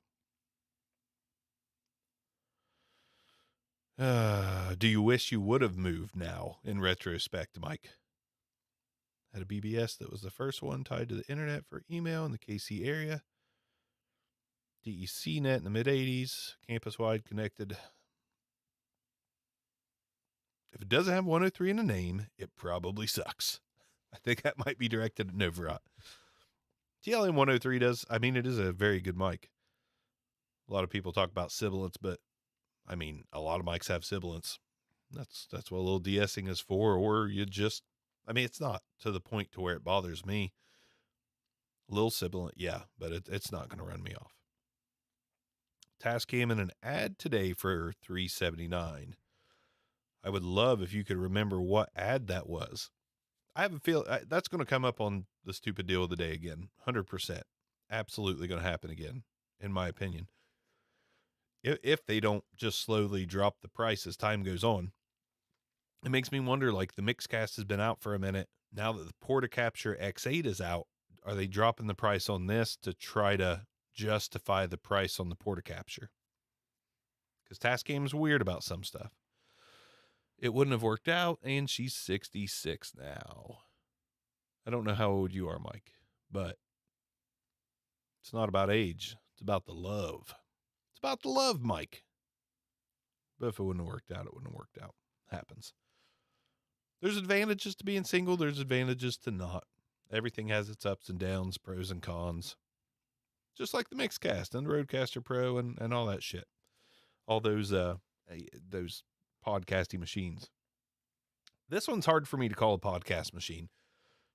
Do you wish you would have moved now in retrospect, Mike? Had a BBS that was the first one tied to the internet for email in the KC area. DEC net in the mid-'80s, campus-wide connected. If it doesn't have 103 in the name, it probably sucks. I think that might be directed at Novarot. TLM 103 does. I mean, it is a very good mic. A lot of people talk about sibilance, but I mean, a lot of mics have sibilance. That's what a little de-essing is for, or you just, I mean, it's not to the point to where it bothers me. A little sibilant, yeah, but it's not going to run me off. Tascam in an ad today for $379. I would love if you could remember what ad that was. I have a feel that's going to come up on the stupid deal of the day again. 100%. Absolutely going to happen again, in my opinion. If they don't just slowly drop the price as time goes on. It makes me wonder, like, the Mixcast has been out for a minute. Now that the Portacapture X8 is out, are they dropping the price on this to try to justify the price on the Portacapture? Because Tascam's weird about some stuff. It wouldn't have worked out, and she's 66 now. I don't know how old you are, Mike, but it's not about age. It's about the love. It's about the love, Mike. But if it wouldn't have worked out, it wouldn't have worked out. Happens. There's advantages to being single. There's advantages to not. Everything has its ups and downs, pros and cons. Just like the Mixcast and the Rodecaster Pro and all that shit. All those podcasting machines. This one's hard for me to call a podcast machine,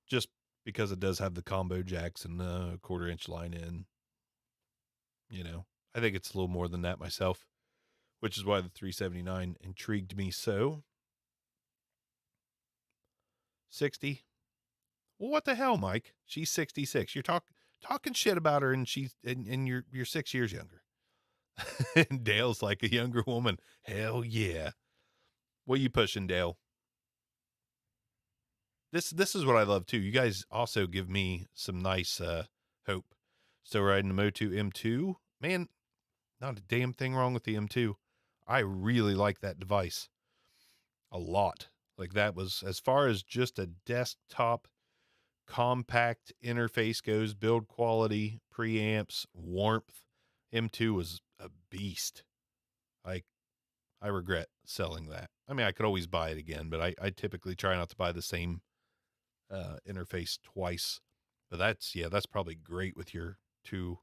just because it does have the combo jacks and the 1/4-inch line in. You know, I think it's a little more than that myself, which is why the $379 intrigued me so. 60. Well, what the hell, Mike? She's 66. You're talking shit about her, and you're 6 years younger. And Dale's like a younger woman. Hell yeah. What are you pushing, Dale? This is what I love too. You guys also give me some nice hope. Still riding the Moto M2. Man, not a damn thing wrong with the M2. I really like that device a lot. Like, that was, as far as just a desktop compact interface goes, build quality, preamps, warmth, M2 was a beast. I regret selling that. I mean, I could always buy it again, but I typically try not to buy the same interface twice. But that's probably great with your two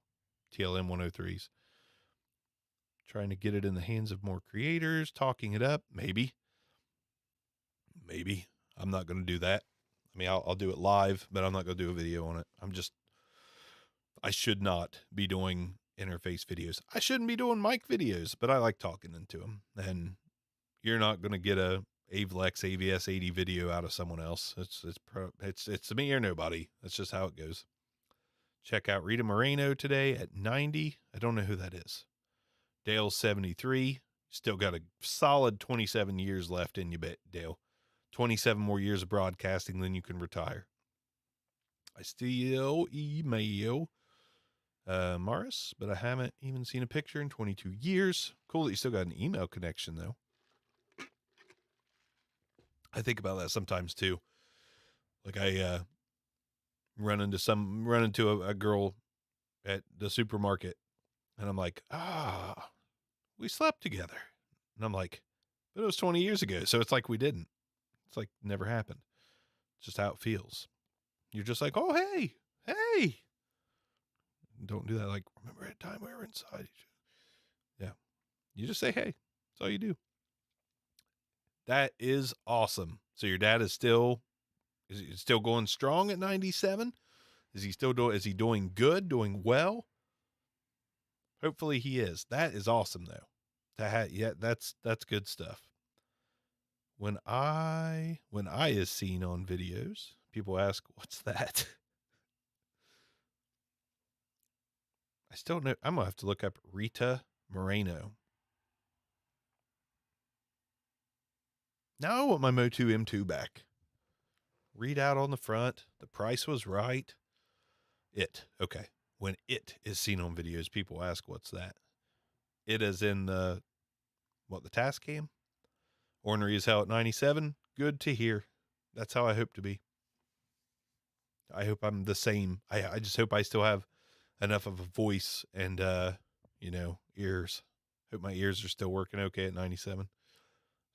TLM 103s. Trying to get it in the hands of more creators, talking it up, maybe. I'm not going to do that. I mean, I'll do it live, but I'm not going to do a video on it. I should not be doing interface videos. I shouldn't be doing mic videos, but I like talking into them. And you're not going to get a Avlex AVS 80 video out of someone else. It's me or nobody. That's just how it goes. Check out Rita Moreno today at 90. I don't know who that is. Dale's 73. Still got a solid 27 years left in you, Dale. 27 more years of broadcasting, then you can retire. I still email Morris, but I haven't even seen a picture in 22 years. Cool that you still got an email connection, though. I think about that sometimes, too. Like, I run into a girl at the supermarket, and I'm like, we slept together. And I'm like, but it was 20 years ago, so it's like we didn't. It's like never happened. It's just how it feels. You're just like, oh, hey. Don't do that. Like, remember that time we were inside each other? Yeah. You just say, hey. That's all you do. That is awesome. So your dad is he still going strong at 97? Is he doing good, doing well? Hopefully he is. That is awesome, though. That's good stuff. When I is seen on videos, people ask, what's that? I still know. I'm going to have to look up Rita Moreno. Now I want my Moto M2 back. Read out on the front. The price was right. Okay. When it is seen on videos, people ask, what's that? It is in the Tascam? Ornery is how at 97. Good to hear. That's how I hope to be. I hope I'm the same. I just hope I still have enough of a voice and, ears. Hope my ears are still working okay at 97.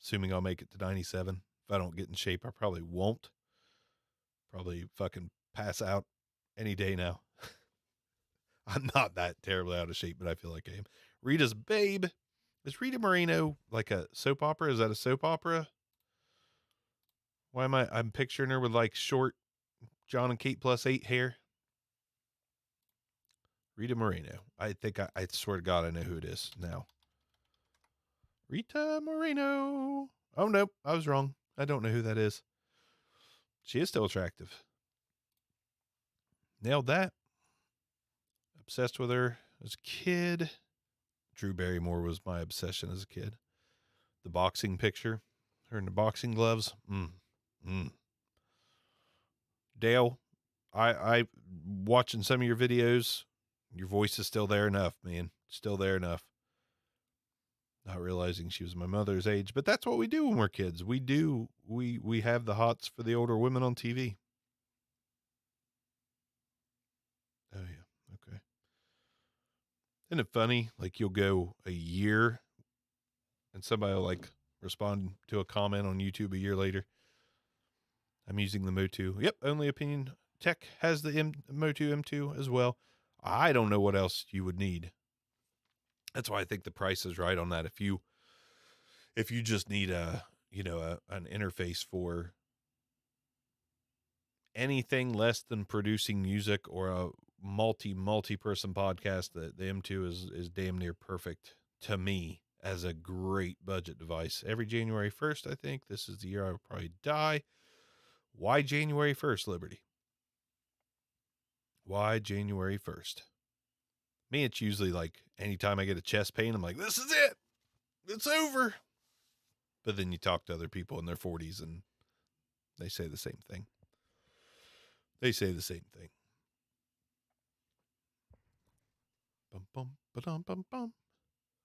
Assuming I'll make it to 97. If I don't get in shape, I probably won't. Probably fucking pass out any day now. I'm not that terribly out of shape, but I feel like I am. Rita's Babe. Is Rita Moreno like a soap opera? Is that a soap opera? Why am I'm picturing her with like short John and Kate +8 hair. Rita Moreno. I think I swear to God I know who it is now. Rita Moreno. Oh, nope. I was wrong. I don't know who that is. She is still attractive. Nailed that. Obsessed with her as a kid. Drew Barrymore was my obsession as a kid. The boxing picture. Her in the boxing gloves. Dale, I watching some of your videos. Your voice is still there enough, man. Still there enough. Not realizing she was my mother's age, but that's what we do when we're kids. We have the hots for the older women on TV. Oh yeah, okay. Isn't it funny? Like you'll go a year and somebody will like respond to a comment on YouTube a year later. I'm using the Motu. Yep, Only Opinion Tech has the Motu M2 as well. I don't know what else you would need. That's why I think the price is right on that. If you just need an interface for anything less than producing music or a multi-person podcast, the M2 is damn near perfect to me as a great budget device. Every January 1st, I think this is the year I will probably die. Why January 1st, Liberty? Why January 1st? Me, it's usually like anytime I get a chest pain, I'm like, this is it. It's over. But then you talk to other people in their 40s and they say the same thing. Bum, bum, ba-dum, bum, bum.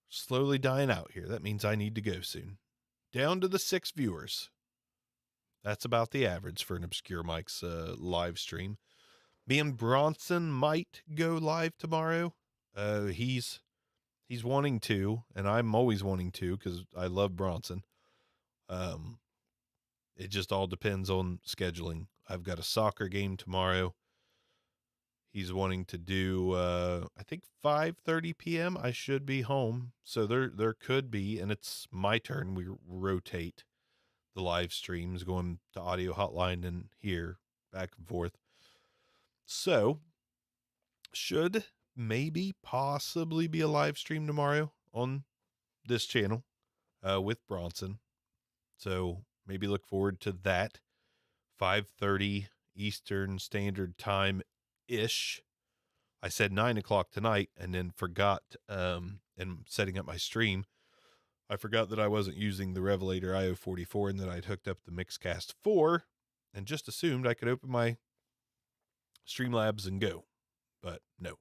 Slowly dying out here. That means I need to go soon. Down to the 6 viewers. That's about the average for an Obscure Mike's live stream. Me and Bronson might go live tomorrow. He's wanting to, and I'm always wanting to because I love Bronson. It just all depends on scheduling. I've got a soccer game tomorrow. He's wanting to do, I think 5:30 p.m. I should be home. So there could be, and it's my turn. We rotate the live streams going to Audio Hotline and here back and forth. So should maybe possibly be a live stream tomorrow on this channel with Bronson. So maybe look forward to that. 5:30 Eastern Standard Time ish. I said 9 o'clock tonight and then forgot, in setting up my stream, I forgot that I wasn't using the Revelator IO44 and that I'd hooked up the Mixcast 4 and just assumed I could open my Streamlabs and go, but no.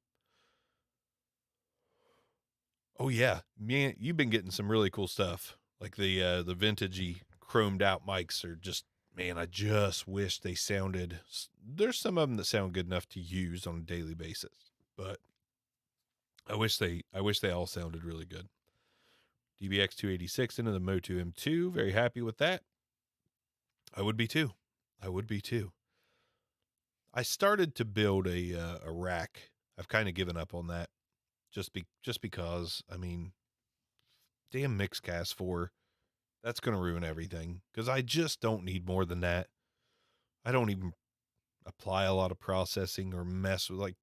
Oh yeah, man, you've been getting some really cool stuff. Like the vintagey chromed out mics are just, man, I just wish they sounded, there's some of them that sound good enough to use on a daily basis, but I wish they all sounded really good. DBX 286 into the Motu M2. Very happy with that. I would be too. I started to build a rack. I've kind of given up on that just because, I mean, damn Mixcast 4, that's going to ruin everything because I just don't need more than that. I don't even apply a lot of processing or mess with, like,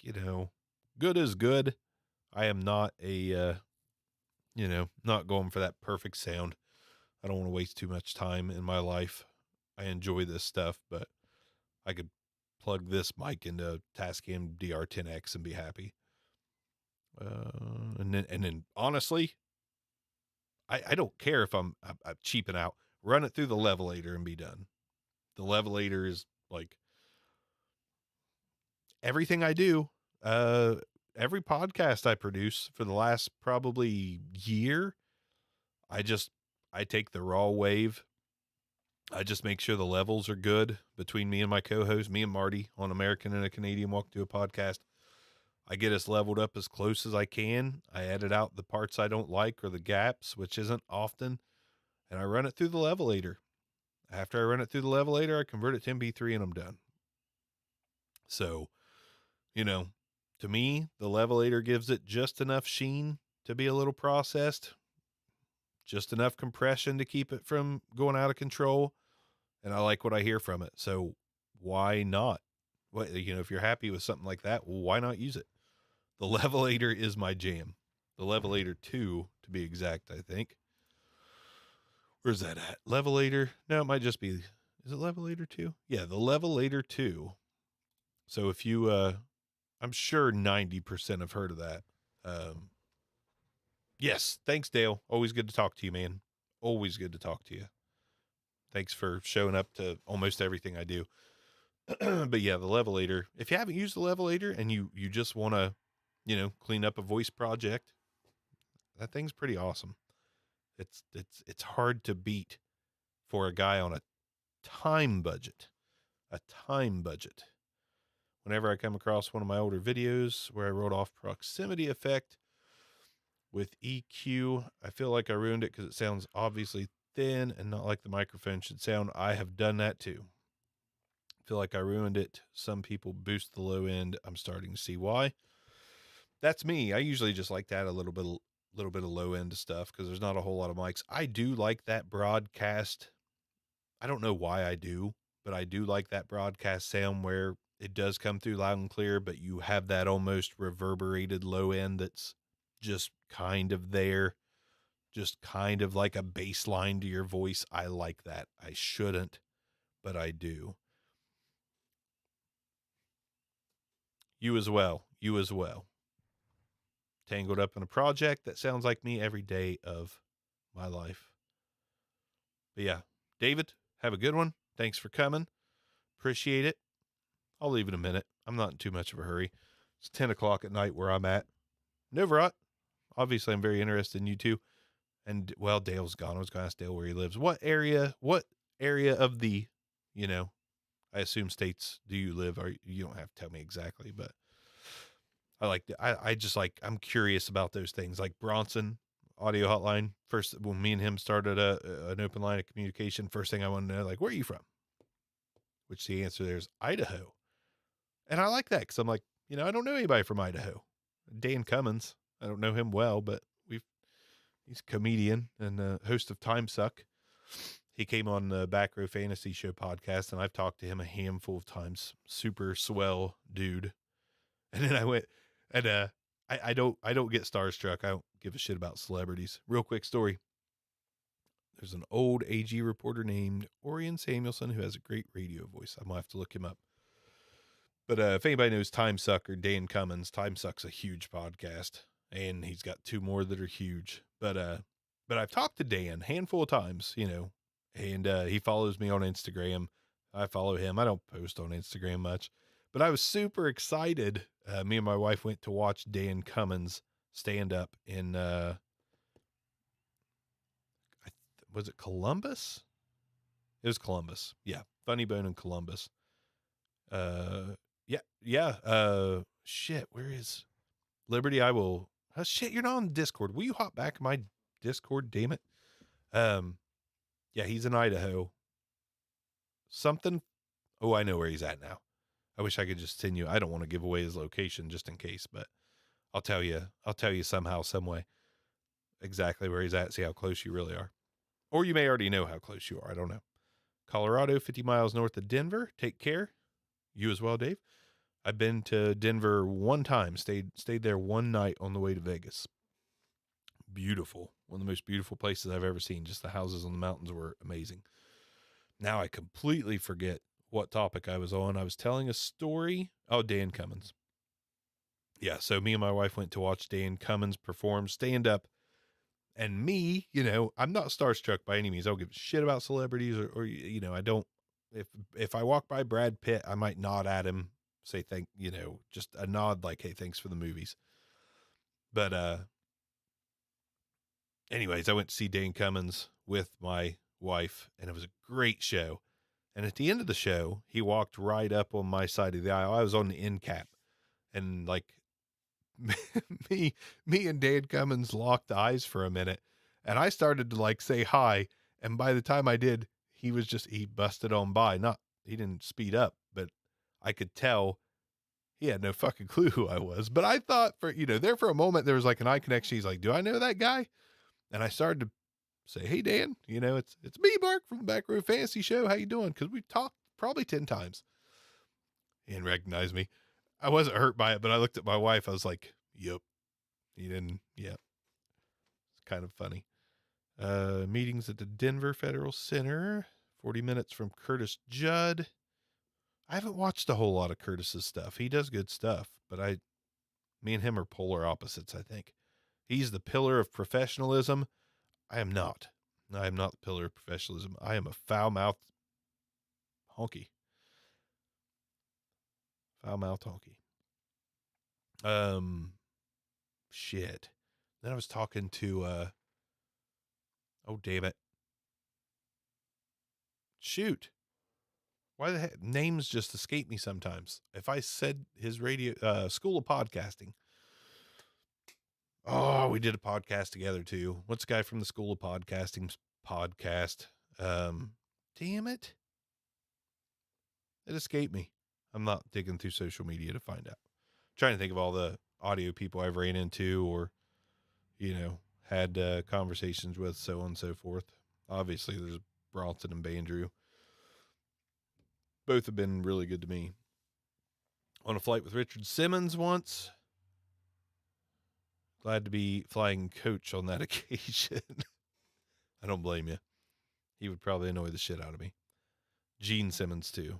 good is good. I am not not going for that perfect sound. I don't want to waste too much time in my life. I enjoy this stuff, but I could plug this mic into Tascam DR10X and be happy. And then honestly, I don't care if I'm cheaping out. Run it through the levelator and be done. The levelator is like everything I do. Every podcast I produce for the last probably year, I take the raw wave I just make sure the levels are good between me and my co-host, me and Marty on American and a Canadian Walk to a Podcast. I get us leveled up as close as I can. I edit out the parts I don't like or the gaps, which isn't often, and I run it through the levelator. After I run it through the levelator, I convert it to MP3 and I'm done. So, to me, the levelator gives it just enough sheen to be a little processed, just enough compression to keep it from going out of control. And I like what I hear from it. So why not? If you're happy with something like that, well, why not use it? The levelator is my jam. The levelator 2, to be exact, I think. Where's that at? Levelator? No, it might just be, is it levelator 2? Yeah, the levelator 2. So if you, I'm sure 90% have heard of that. Yes, thanks, Dale. Always good to talk to you, man. Always good to talk to you. Thanks for showing up to almost everything I do. But yeah, the levelator, if you haven't used the levelator and you just want to, clean up a voice project, that thing's pretty awesome. It's hard to beat for a guy on a time budget. Whenever I come across one of my older videos where I wrote off proximity effect with EQ, I feel like I ruined it because it sounds obviously thin and not like the microphone should sound. I have done that too. I feel like I ruined it. Some people boost the low end. I'm starting to see why. That's me. I usually just like to add a little bit of low end stuff because there's not a whole lot of mics. I do like that broadcast. I don't know why I do, but I do like that broadcast sound where it does come through loud and clear, but you have that almost reverberated low end that's just kind of there, just kind of like a bass line to your voice. I like that. I shouldn't, but I do. You as well. Tangled up in a project that sounds like me every day of my life. But yeah, David, have a good one. Thanks for coming. Appreciate it. I'll leave in a minute. I'm not in too much of a hurry. It's 10 o'clock at night where I'm at. Novarot, obviously I'm very interested in you too. And well, Dale's gone. I was going to ask Dale where he lives. What area of the, I assume states do you live? Or you don't have to tell me exactly, but I'm curious about those things. Like Bronson audio hotline. First, when me and him started an open line of communication, first thing I wanted to know, like, where are you from? Which the answer there is Idaho. And I like that because I'm like, I don't know anybody from Idaho. Dan Cummins, I don't know him well, but he's a comedian and host of Time Suck. He came on the Back Row Fantasy Show podcast, and I've talked to him a handful of times. Super swell dude. And then I went, and I don't get starstruck. I don't give a shit about celebrities. Real quick story. There's an old AG reporter named Orion Samuelson who has a great radio voice. I'm gonna have to look him up. But if anybody knows Time Suck or Dan Cummins, Time Suck's a huge podcast, and he's got 2 more that are huge. But I've talked to Dan a handful of times, and he follows me on Instagram. I follow him. I don't post on Instagram much, but I was super excited. Me and my wife went to watch Dan Cummins stand up in, was it Columbus? It was Columbus. Yeah. Funny Bone in Columbus. Yeah. Shit. Where is Liberty? Oh, shit. You're not on Discord. Will you hop back in my Discord? Damn it. Yeah, he's in Idaho. Something. Oh, I know where he's at now. I wish I could just send you. I don't want to give away his location just in case, but I'll tell you somehow, some way exactly where he's at. See how close you really are. Or you may already know how close you are. I don't know. Colorado, 50 miles north of Denver. Take care. You as well, Dave. I've been to Denver one time. Stayed there one night on the way to Vegas. Beautiful. One of the most beautiful places I've ever seen. Just the houses on the mountains were amazing. Now I completely forget what topic I was on. I was telling a story. Oh, Dan Cummins. Yeah, so me and my wife went to watch Dan Cummins perform stand up. And me, I'm not starstruck by any means. I don't give a shit about celebrities or I don't, if I walk by Brad Pitt, I might nod at him, say just a nod like, hey, thanks for the movies. But, anyways, I went to see Dan Cummins with my wife, and it was a great show. And at the end of the show, he walked right up on my side of the aisle. I was on the end cap, and like me and Dan Cummins locked eyes for a minute, and I started to like say hi. And by the time I did, he busted on by. He didn't speed up, but I could tell he had no fucking clue who I was. But I thought there for a moment, there was like an eye connection. He's like, do I know that guy? And I started to say, hey, Dan, it's me, Mark, from the Back Row Fantasy Show. How you doing? Cause we've talked probably 10 times. He didn't recognize me. I wasn't hurt by it, but I looked at my wife. I was like, yep. He didn't. Yeah. It's kind of funny. Meetings at the Denver Federal Center, 40 minutes from Curtis Judd. I haven't watched a whole lot of Curtis's stuff. He does good stuff, but me and him are polar opposites, I think. He's the pillar of professionalism. I am not. I am not the pillar of professionalism. I am a foul-mouthed honky. Foul-mouthed honky. Shit. Then I was talking to, oh, damn it. Shoot. Why the heck? Names just escape me sometimes. If I said his radio, School of Podcasting. Oh, we did a podcast together too. What's the guy from the School of Podcasting's podcast? Damn it. It escaped me. I'm not digging through social media to find out. I'm trying to think of all the audio people I've ran into or, had conversations with, so on and so forth. Obviously, there's Bronson and Bandrew. Both have been really good to me. On a flight with Richard Simmons once. Glad to be flying coach on that occasion. I don't blame you. He would probably annoy the shit out of me. Gene Simmons too.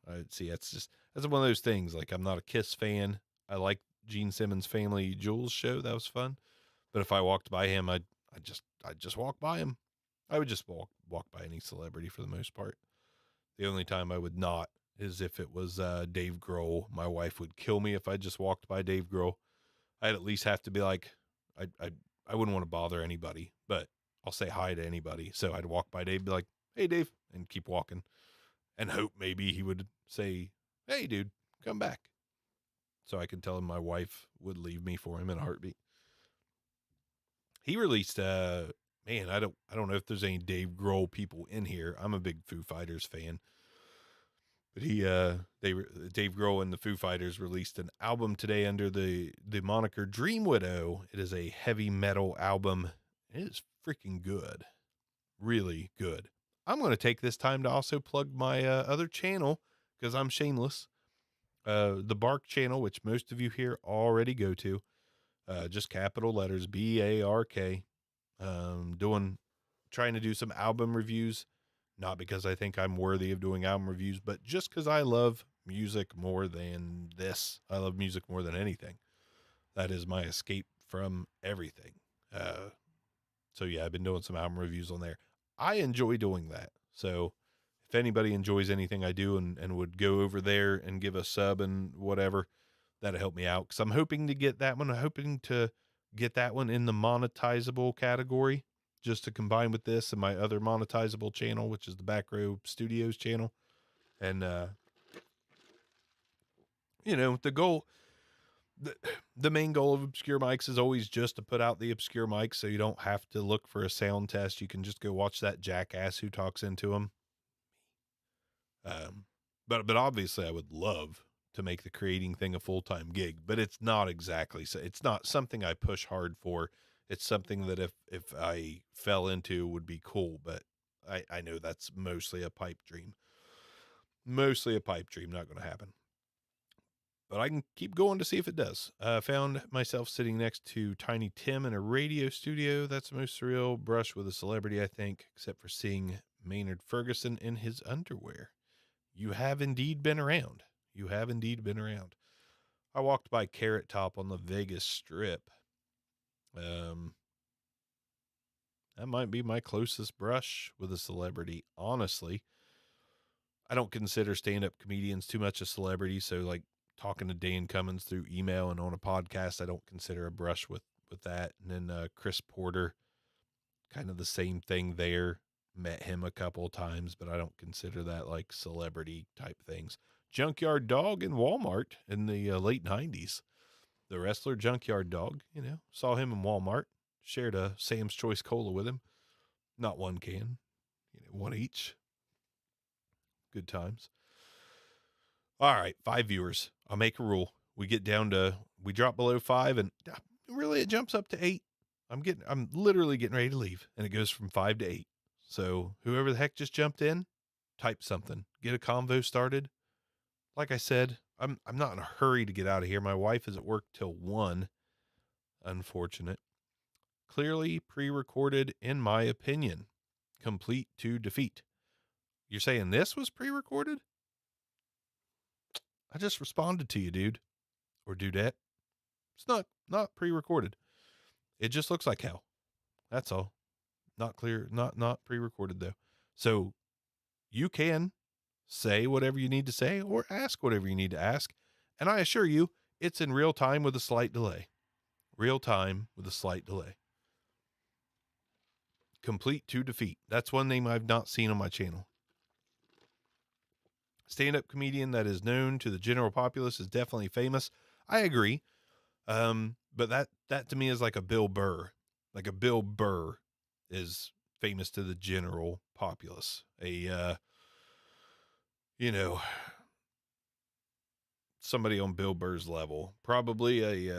That's one of those things. Like, I'm not a Kiss fan. I like Gene Simmons' Family Jewels show. That was fun. But if I walked by him, I'd just walk by him. I would just walk by any celebrity for the most part. The only time I would not is if it was Dave Grohl. My wife would kill me if I just walked by Dave Grohl. I'd at least have to be like, I wouldn't want to bother anybody, but I'll say hi to anybody. So I'd walk by Dave, be like, hey, Dave, and keep walking and hope maybe he would say, hey, dude, come back. So I could tell him my wife would leave me for him in a heartbeat. He released, I don't know if there's any Dave Grohl people in here. I'm a big Foo Fighters fan. But Dave Grohl and the Foo Fighters released an album today under the moniker Dream Widow. It is a heavy metal album. It is freaking good. Really good. I'm going to take this time to also plug my other channel because I'm shameless. The Bark channel, which most of you here already go to. Just capital letters, BARK. Trying to do some album reviews. Not because I think I'm worthy of doing album reviews, but just because I love music more than this. I love music more than anything. That is my escape from everything. So yeah, I've been doing some album reviews on there. I enjoy doing that. So if anybody enjoys anything I do and would go over there and give a sub and whatever, that'll help me out. Cause I'm hoping to get that one. I'm hoping to get that one in the monetizable category, just to combine with this and my other monetizable channel, which is the Back Row Studios channel. And, the goal, the main goal of Obscure Mics is always just to put out the obscure mics. So you don't have to look for a sound test. You can just go watch that jackass who talks into them. But obviously I would love to make the creating thing a full-time gig, but it's not exactly, so it's not something I push hard for. It's something that if I fell into would be cool, but I know that's mostly a pipe dream. Not going to happen. But I can keep going to see if it does. I found myself sitting next to Tiny Tim in a radio studio. That's the most surreal brush with a celebrity, I think, except for seeing Maynard Ferguson in his underwear. You have indeed been around. I walked by Carrot Top on the Vegas Strip. That might be my closest brush with a celebrity. Honestly, I don't consider stand-up comedians too much a celebrity. So like talking to Dan Cummins through email and on a podcast, I don't consider a brush with that. And then Chris Porter, kind of the same thing there. met him a couple of times, but I don't consider that like celebrity type things. Junkyard Dog in Walmart in the late 90s. The wrestler Junkyard Dog, saw him in Walmart, shared a Sam's Choice Cola with him. Not one can, one each. Good times. All right, 5 viewers. I'll make a rule. We drop below 5 and really it jumps up to 8. I'm literally getting ready to leave and it goes from 5 to 8. So whoever the heck just jumped in, type something, get a convo started. Like I said, I'm not in a hurry to get out of here. My wife is at work till 1. Unfortunate. Clearly pre-recorded in my opinion. Complete to defeat. You're saying this was pre-recorded? I just responded to you, dude. Or dudette. It's not pre-recorded. It just looks like hell. That's all. Not clear, not pre-recorded though. So you can say whatever you need to say or ask whatever you need to ask. And I assure you, it's in real time with a slight delay. Real time with a slight delay. Complete to defeat. That's one name I've not seen on my channel. Stand-up comedian that is known to the general populace is definitely famous. I agree. But that to me is like a Bill Burr. Like a Bill Burr is famous to the general populace. Somebody on Bill Burr's level. Probably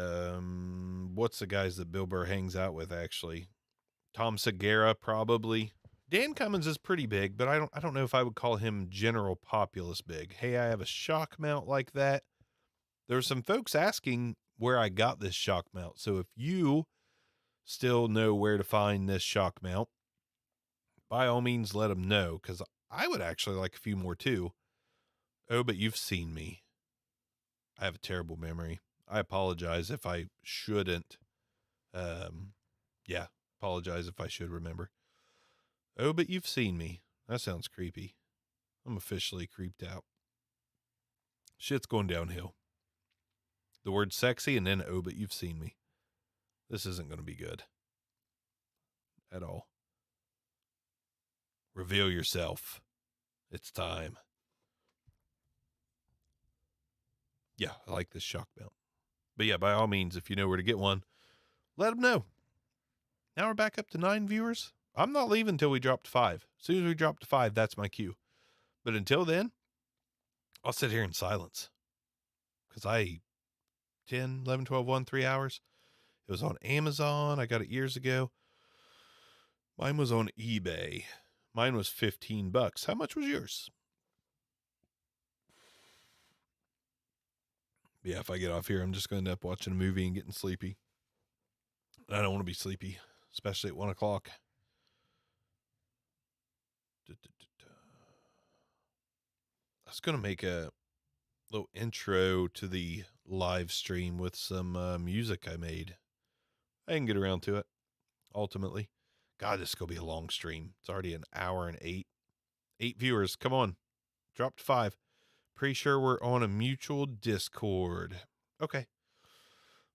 what's the guys that Bill Burr hangs out with actually? Tom Segura, probably. Dan Cummins is pretty big, but I don't know if I would call him general populace big. Hey, I have a shock mount like that. There were some folks asking where I got this shock mount. So if you still know where to find this shock mount, by all means, let them know, because I would actually like a few more too. Oh, but you've seen me. I have a terrible memory. I apologize if I shouldn't. Apologize if I should remember. Oh, but you've seen me. That sounds creepy. I'm officially creeped out. Shit's going downhill. The word sexy and then, oh, but you've seen me. This isn't going to be good. At all. Reveal yourself. It's time. Yeah, I like this shock mount. But yeah, by all means, if you know where to get one, let them know. Now we're back up to 9 viewers. I'm not leaving until we drop to 5. As soon as we drop to 5, that's my cue. But until then, I'll sit here in silence. Because 10, 11, 12, 1, 3 hours. It was on Amazon. I got it years ago. Mine was on eBay. Mine was $15. How much was yours? Yeah, if I get off here, I'm just going to end up watching a movie and getting sleepy. I don't want to be sleepy, especially at 1 o'clock. I was going to make a little intro to the live stream with some music I made. I didn't get around to it, ultimately. God, this is going to be a long stream. It's already an hour and 8. 8 viewers. Come on. Drop to 5. Pretty sure we're on a mutual Discord. Okay.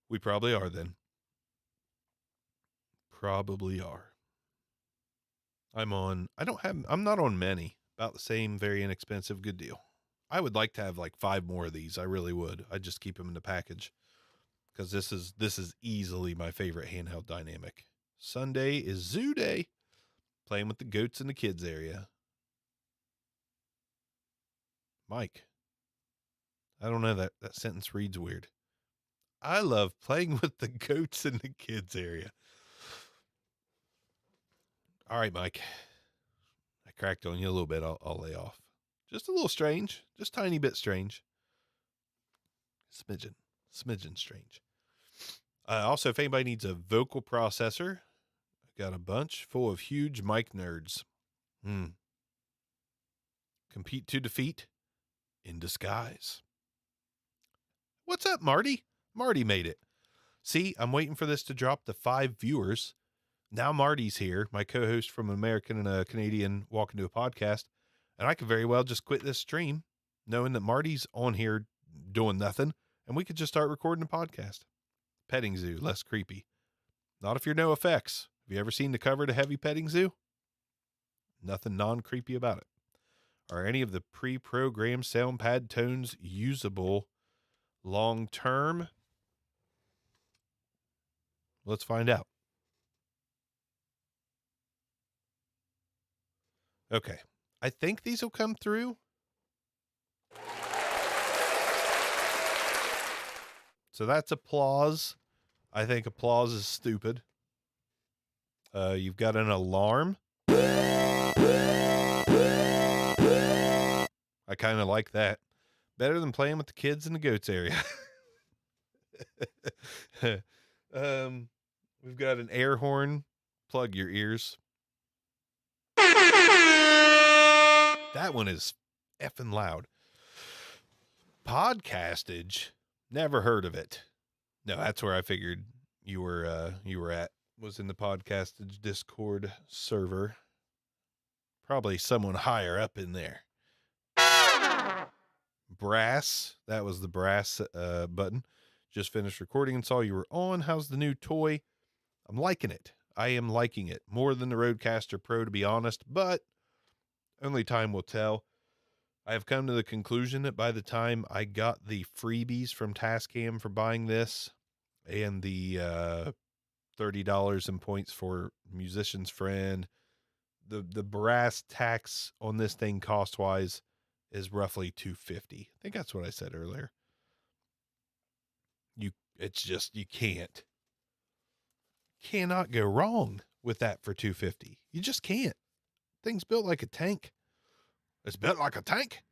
We probably are then. Probably are. I'm not on many. About the same, very inexpensive, good deal. I would like to have like 5 more of these. I really would. I'd just keep them in the package. Because this is easily my favorite handheld dynamic. Sunday is zoo day. Playing with the goats in the kids area. Mike. I don't know, that sentence reads weird. I love playing with the goats in the kids area. All right, Mike. I cracked on you a little bit. I'll lay off. Just a little strange. Just a tiny bit strange. Smidgen strange. Also, if anybody needs a vocal processor, I've got a bunch full of huge mic nerds. Compete to defeat in disguise. What's up, Marty? Marty made it. See, I'm waiting for this to drop to 5 viewers. Now Marty's here, my co-host from American and a Canadian Walk Into a Podcast, and I could very well just quit this stream, knowing that Marty's on here doing nothing, and we could just start recording a podcast. Petting Zoo, less creepy. Not if you're no effects. Have you ever seen the cover to Heavy Petting Zoo? Nothing non-creepy about it. Are any of the pre-programmed sound pad tones usable long-term? Let's find out. Okay. I think these will come through. So that's applause. I think applause is stupid. You've got an alarm. I kind of like that. Better than playing with the kids in the goats area. We've got an air horn. Plug your ears. That one is effing loud. Podcastage. Never heard of it. No, that's where I figured you were at. Was in the Podcastage Discord server. Probably someone higher up in there. Brass. That was the brass button. Just finished recording and saw you were on. How's the new toy? I'm liking it. I am liking it more than the Rodecaster Pro, to be honest, but only time will tell. I have come to the conclusion that by the time I got the freebies from Tascam for buying this and the $30 in points for Musician's Friend, the brass tax on this thing cost-wise is roughly $250. I think that's what I said earlier. It's just, you cannot go wrong with that for $250. You just can't. Thing's built like a tank. It's built like a tank.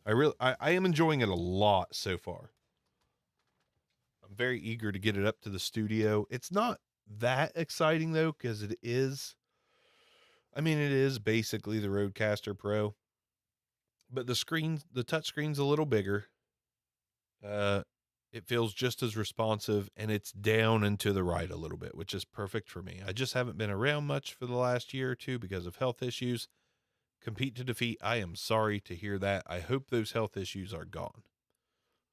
I am enjoying it a lot so far. I'm very eager to get it up to the studio. It's not that exciting though, because it is basically the Rodecaster Pro, but the touch screen's a little bigger. It feels just as responsive, and it's down and to the right a little bit, which is perfect for me. I just haven't been around much for the last year or two because of health issues. Compete to defeat. I am sorry to hear that. I hope those health issues are gone.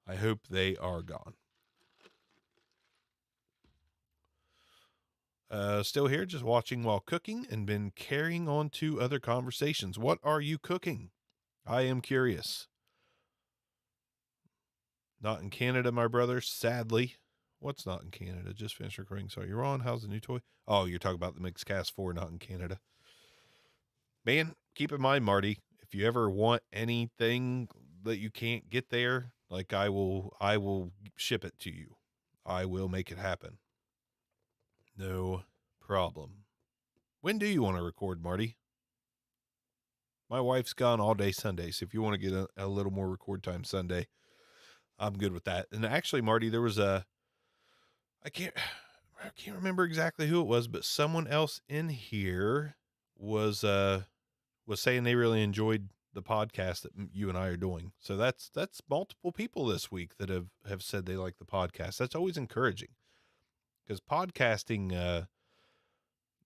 I hope they are gone. Still here, just watching while cooking and been carrying on to other conversations. What are you cooking? I am curious. Not in Canada, my brother, sadly. What's not in Canada? Just finished recording. So you're on. How's the new toy? Oh, you're talking about the Mixcast 4, not in Canada. Man, keep in mind, Marty, if you ever want anything that you can't get there, like I will ship it to you. I will make it happen. No problem. When do you want to record, Marty? My wife's gone all day Sunday, so if you want to get a little more record time Sunday, I'm good with that. And actually, Marty, there was I can't remember exactly who it was, but someone else in here was saying they really enjoyed the podcast that you and I are doing. So that's multiple people this week that have said they like the podcast. That's always encouraging, because podcasting,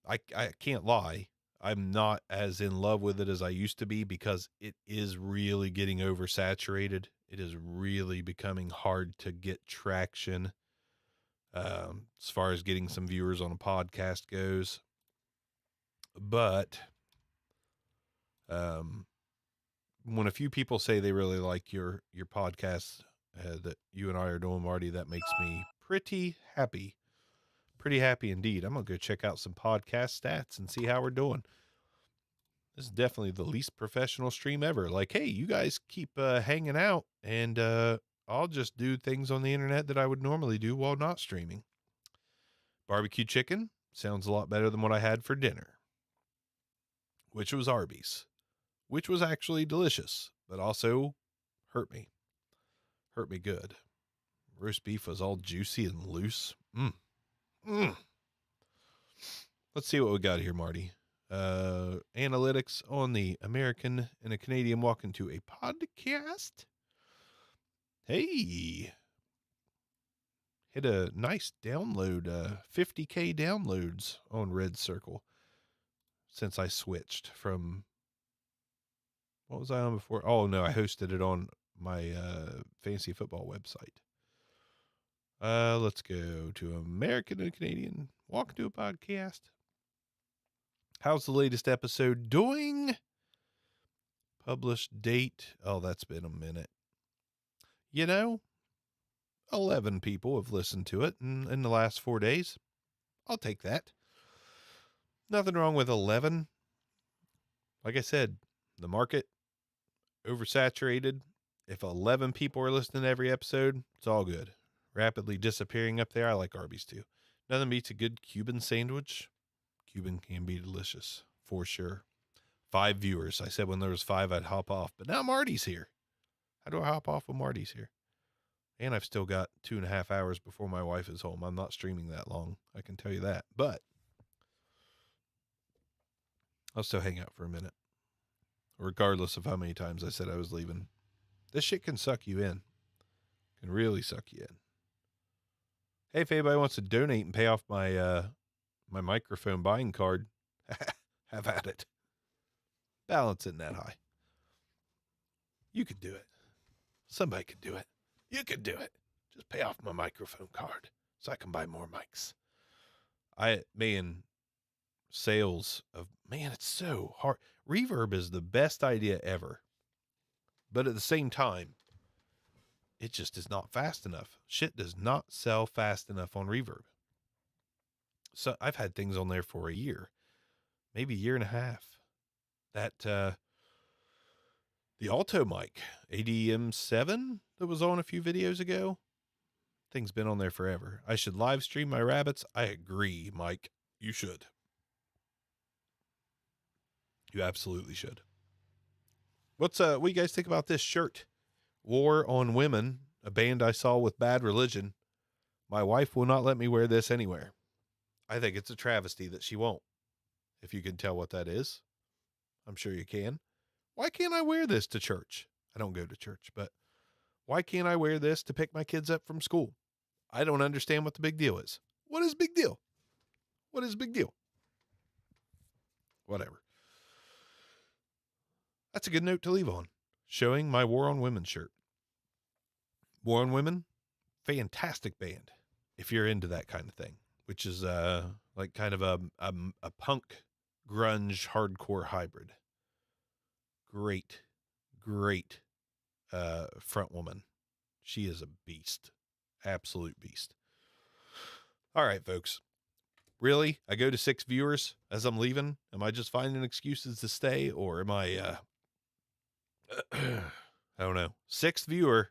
I can't lie, I'm not as in love with it as I used to be, because it is really getting oversaturated. It is really becoming hard to get traction as far as getting some viewers on a podcast goes. But when a few people say they really like your podcast that you and I are doing, Marty, that makes me pretty happy. Pretty happy indeed. I'm going to go check out some podcast stats and see how we're doing. This is definitely the least professional stream ever. Like, hey, you guys keep hanging out, and I'll just do things on the internet that I would normally do while not streaming. Barbecue chicken sounds a lot better than what I had for dinner, which was Arby's, which was actually delicious, but also hurt me. Hurt me good. Roast beef was all juicy and loose. Let's see what we got here, Marty. Analytics on the American and a Canadian walk into a podcast. Hey, hit a nice download, 50K downloads on Red Circle since I switched from, what was I on before? Oh no, I hosted it on my fantasy football website. Let's go to American and Canadian walk into a podcast. How's the latest episode doing? Published date. Oh, that's been a minute. 11 people have listened to it in the last 4 days. I'll take that. Nothing wrong with 11. Like I said, the market oversaturated. If 11 people are listening to every episode, it's all good. Rapidly disappearing up there. I like Arby's too. Nothing beats a good Cuban sandwich. Cuban can be delicious, for sure. 5 viewers. I said when there was 5, I'd hop off. But now Marty's here. How do I hop off when Marty's here? And I've still got 2.5 hours before my wife is home. I'm not streaming that long. I can tell you that. But I'll still hang out for a minute. Regardless of how many times I said I was leaving. This shit can suck you in. Can really suck you in. Hey, if anybody wants to donate and pay off my my microphone buying card, have at it. Balance isn't that high. You could do it. Somebody could do it. You could do it. Just pay off my microphone card so I can buy more mics. Sales of, it's so hard. Reverb is the best idea ever. But at the same time, it just is not fast enough. Shit does not sell fast enough on Reverb. So I've had things on there for a year, maybe a year and a half. That, the Alto mic, ADM7 that was on a few videos ago, thing's been on there forever. I should live stream my rabbits. I agree, Mike. You should. You absolutely should. What do you guys think about this shirt? War on Women, a band I saw with Bad Religion. My wife will not let me wear this anywhere. I think it's a travesty that she won't. If you can tell what that is, I'm sure you can. Why can't I wear this to church? I don't go to church, but why can't I wear this to pick my kids up from school? I don't understand what the big deal is. What is big deal? What is big deal? Whatever. That's a good note to leave on. Showing my War on Women shirt. War on Women, fantastic band. If you're into that kind of thing, which is like kind of a punk grunge hardcore hybrid. Great front woman. She is a beast. Absolute beast. All right, folks. Really? I go to 6 viewers as I'm leaving? Am I just finding excuses to stay, or am I I don't know. 6th viewer,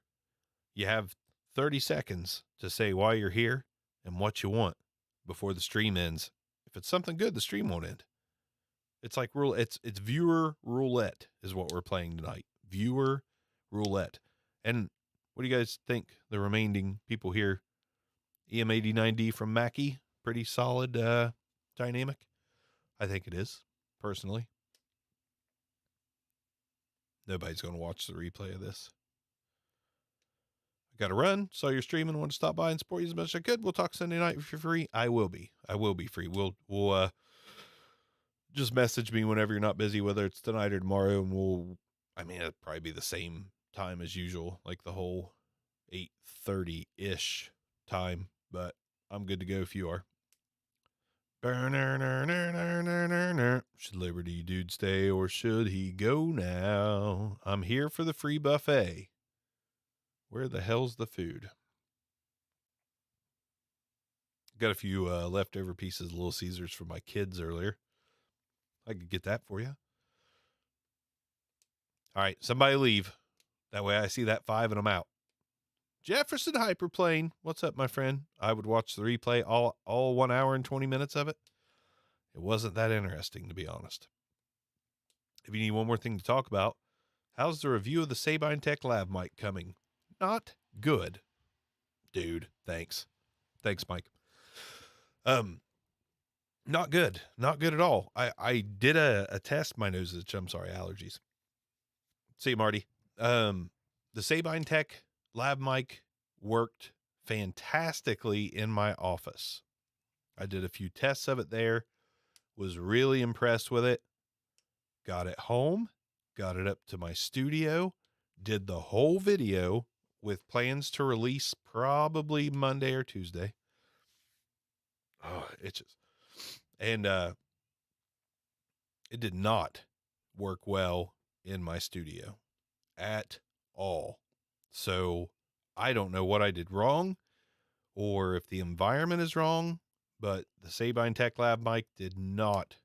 you have 30 seconds to say why you're here and what you want before the stream ends. If it's something good, the stream won't end. It's like it's viewer roulette is what we're playing tonight. Viewer roulette. And what do you guys think? The remaining people here, EM89D from Mackie, pretty solid dynamic. I think it is, personally. Nobody's going to watch the replay of this. I got to run. Saw your stream and want to stop by and support you as much as I could. We'll talk Sunday night if you're free. I will be free. We'll just message me whenever you're not busy, whether it's tonight or tomorrow, and it'll probably be the same time as usual, like the whole 8:30-ish time, but I'm good to go if you are. Should Liberty Dude stay or should he go now? I'm here for the free buffet. Where the hell's the food? Got a few leftover pieces of Little Caesars for my kids earlier. I could get that for you. All right, somebody leave. That way I see that 5 and I'm out. Jefferson Hyperplane. What's up, my friend? I would watch the replay, all 1 hour and 20 minutes of it. It wasn't that interesting, to be honest. If you need one more thing to talk about, how's the review of the Sabine Tech Lav mic coming? Not good. Dude, thanks. Thanks, Mike. Not good. Not good at all. I did a test. My nose itch. I'm sorry, allergies. See you, Marty. The Sabine Tech Lav mic worked fantastically in my office. I did a few tests of it there. Was really impressed with it. Got it home. Got it up to my studio. Did the whole video with plans to release probably Monday or Tuesday. Oh, it itches. And It did not work well in my studio at all. So I don't know what I did wrong or if the environment is wrong, but the Sabine Tech Lab mic did not.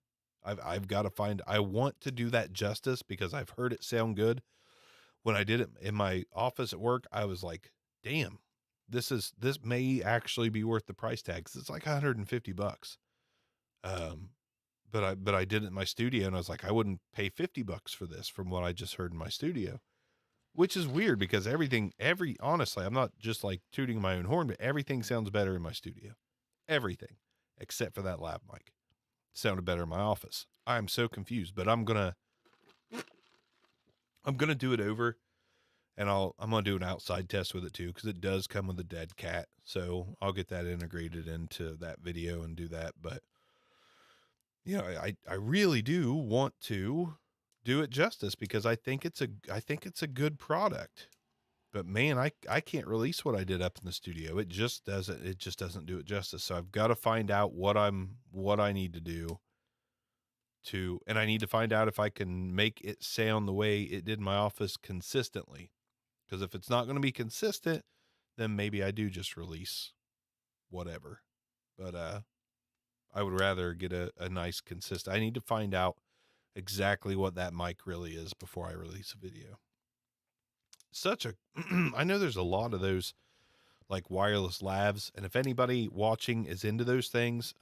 I've got to find, I want to do that justice because I've heard it sound good. When I did it in my office at work, I was like, damn, this may actually be worth the price tag. 'Cause it's like $150. But I did it in my studio and I was like, I wouldn't pay $50 for this from what I just heard in my studio, which is weird because honestly, I'm not just like tooting my own horn, but everything sounds better in my studio. Everything except for that lab mic sounded better in my office. I'm so confused, but I'm going to do it over and I'm going to do an outside test with it too. 'Cause it does come with a dead cat. So I'll get that integrated into that video and do that. But you know, I really do want to do it justice because I think it's a good product. But man, I can't release what I did up in the studio. It just doesn't do it justice. So I've got to find out what I need to do and I need to find out if I can make it sound the way it did in my office consistently. Because if it's not going to be consistent, then maybe I do just release whatever. But I would rather get a nice consistent. I need to find out exactly what that mic really is before I release a video. I know there's a lot of those like wireless lavs, and if anybody watching is into those things,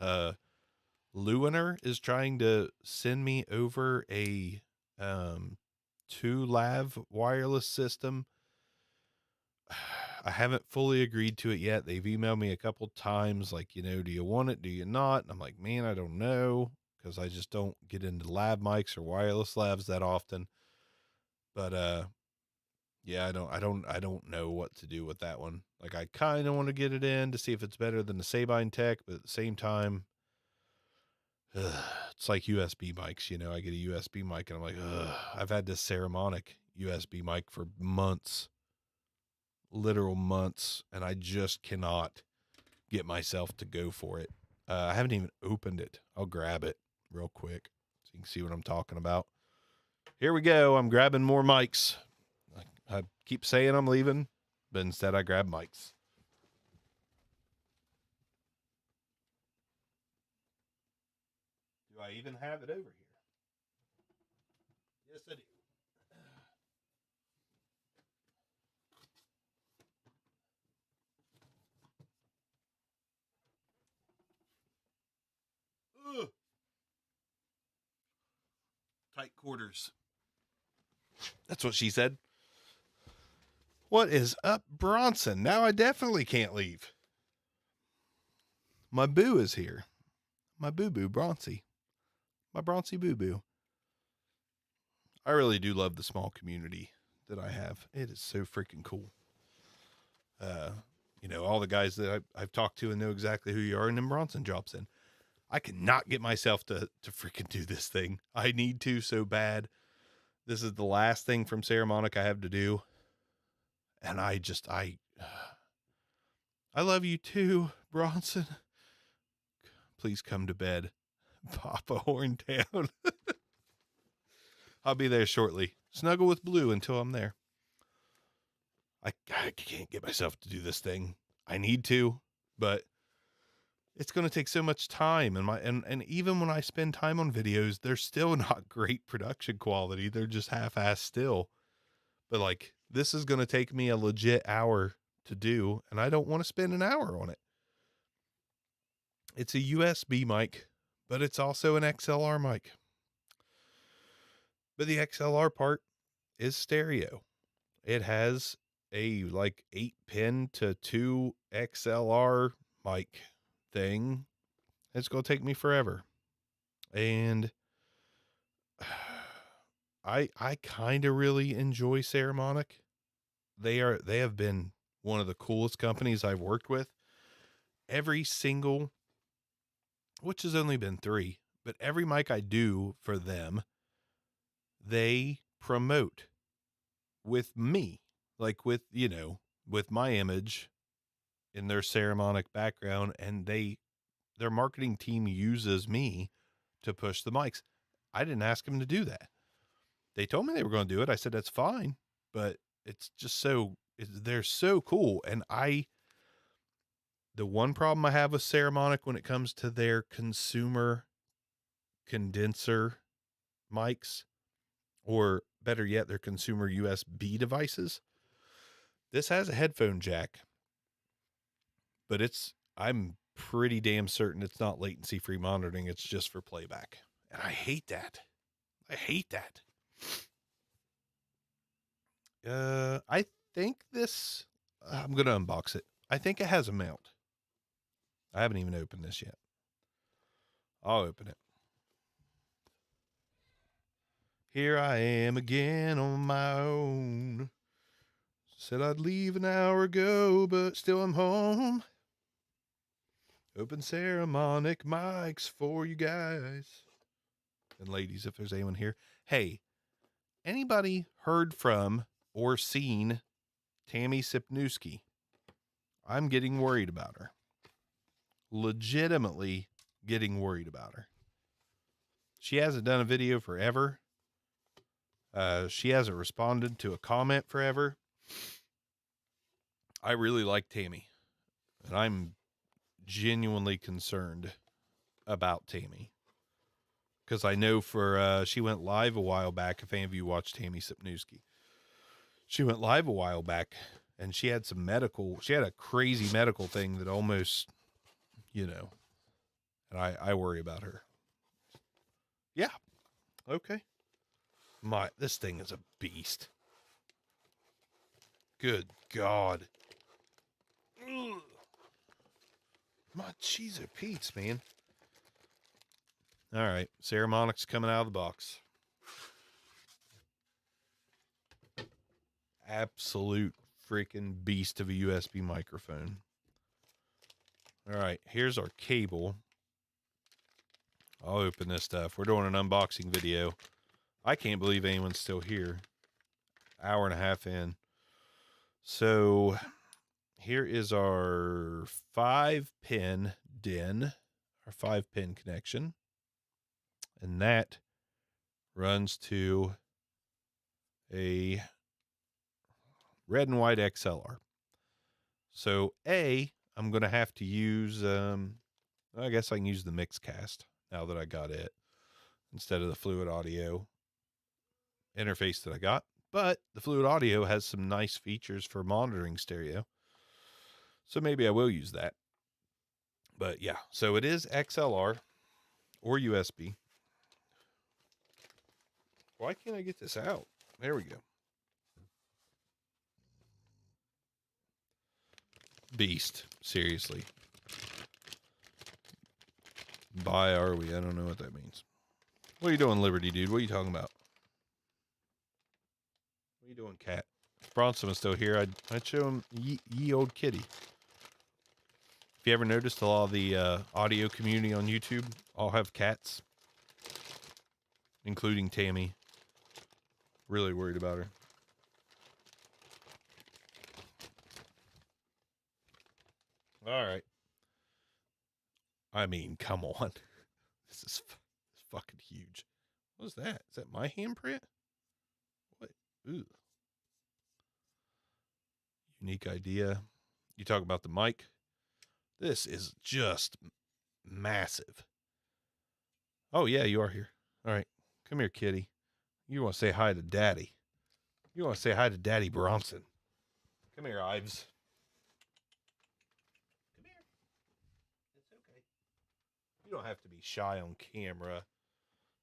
Luiner is trying to send me over a 2-lav wireless system. I haven't fully agreed to it yet. They've emailed me a couple times like, do you want it? Do you not? And I'm like, man, I don't know. 'Cause I just don't get into lab mics or wireless lavs that often. But, yeah, I don't know what to do with that one. Like I kind of want to get it in to see if it's better than the Sabine Tech, but at the same time, it's like USB mics, I get a USB mic and I'm like, I've had this Saramonic USB mic for months. Literal months, and I just cannot get myself to go for it. I haven't even opened it. I'll grab it real quick so you can see what I'm talking about. Here we go. I'm grabbing more mics. I keep saying I'm leaving, but instead I grab mics. Do I even have it over here? Yes, I do. Ugh. Tight quarters. That's what she said. What is up, Bronson? Now I definitely can't leave. My boo is here. My boo-boo, Broncy. My Broncy boo-boo. I really do love the small community that I have. It is so freaking cool. All the guys that I've talked to and know exactly who you are, and then Bronson drops in. I cannot get myself to freaking do this thing. I need to so bad. This is the last thing from Saramonic I have to do. And I love you too, Bronson. Please come to bed. Papa Horn down. I'll be there shortly. Snuggle with Blue until I'm there. I can't get myself to do this thing. I need to, but it's going to take so much time. And even when I spend time on videos, they're still not great production quality. They're just half-assed still. But like, this is going to take me a legit hour to do, and I don't want to spend an hour on it. It's a USB mic, but it's also an XLR mic. But the XLR part is stereo. It has a like 8-pin to 2 XLR mic thing. It's going to take me forever. And I kind of really enjoy Saramonic. They have been one of the coolest companies I've worked with. Every single, which has only been 3, but every mic I do for them, they promote with me, like with my image in their Saramonic background, and their marketing team uses me to push the mics. I didn't ask them to do that. They told me they were going to do it. I said, that's fine, but it's just they're so cool. And the one problem I have with Saramonic when it comes to their consumer condenser mics, or better yet, their consumer USB devices, this has a headphone jack, but I'm pretty damn certain it's not latency free monitoring. It's just for playback. And I hate that. I think this, I'm going to unbox it. I think it has a mount. I haven't even opened this yet. I'll open it. Here I am again on my own. Said I'd leave an hour ago, but still I'm home. Open Saramonic mics for you guys. And ladies, if there's anyone here. Hey, anybody heard from or seen Tammy Sipnewski? I'm getting worried about her. Legitimately getting worried about her. She hasn't done a video forever. She hasn't responded to a comment forever. I really like Tammy, and I'm genuinely concerned about Tammy, because I know she went live a while back. If any of you watched Tammy Sipnewski, she went live a while back, and she had a crazy medical thing that almost, and I worry about her. Yeah. Okay. This thing is a beast. Good God. Ugh. My cheese or Pete's, man. All right. Saramonic's coming out of the box. Absolute freaking beast of a USB microphone. All right. Here's our cable. I'll open this stuff. We're doing an unboxing video. I can't believe anyone's still here. Hour and a half in. So here is our 5-pin DIN, our 5-pin connection. And that runs to a red and white XLR. So I'm going to have to use, I guess I can use the Mixcast now that I got it, instead of the Fluid Audio interface that I got. But the Fluid Audio has some nice features for monitoring stereo, so maybe I will use that. But yeah, so it is XLR or USB. Why can't I get this out? There we go. Beast, seriously. Buy are we? I don't know what that means. What are you doing, Liberty Dude? What are you talking about? What are you doing, cat? If Bronson was still here, I'd show him ye old kitty. If you ever noticed, a lot of the audio community on YouTube all have cats, including Tammy. Really worried about her. All right. I mean, come on. This is fucking huge. What is that? Is that my handprint? What? Ooh. Unique idea. You talk about the mic. This is just massive. Oh, yeah, you are here. All right. Come here, kitty. You want to say hi to Daddy. You want to say hi to Daddy Bronson. Come here, Ives. Come here. It's okay. You don't have to be shy on camera.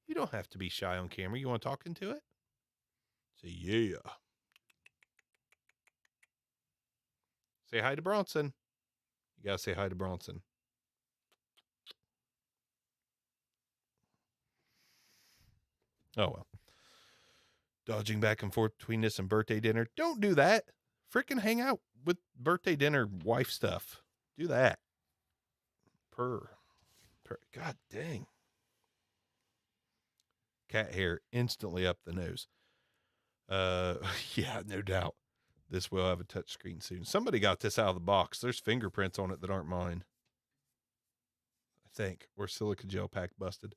You don't have to be shy on camera. You want to talk into it? Say, yeah. Say hi to Bronson. You got to say hi to Bronson. Oh, well. Dodging back and forth between this and birthday dinner. Don't do that. Freaking hang out with birthday dinner wife stuff. Do that. Purr. God dang. Cat hair instantly up the nose. Yeah, no doubt. This will have a touch screen soon. Somebody got this out of the box. There's fingerprints on it that aren't mine, I think, or silica gel pack busted.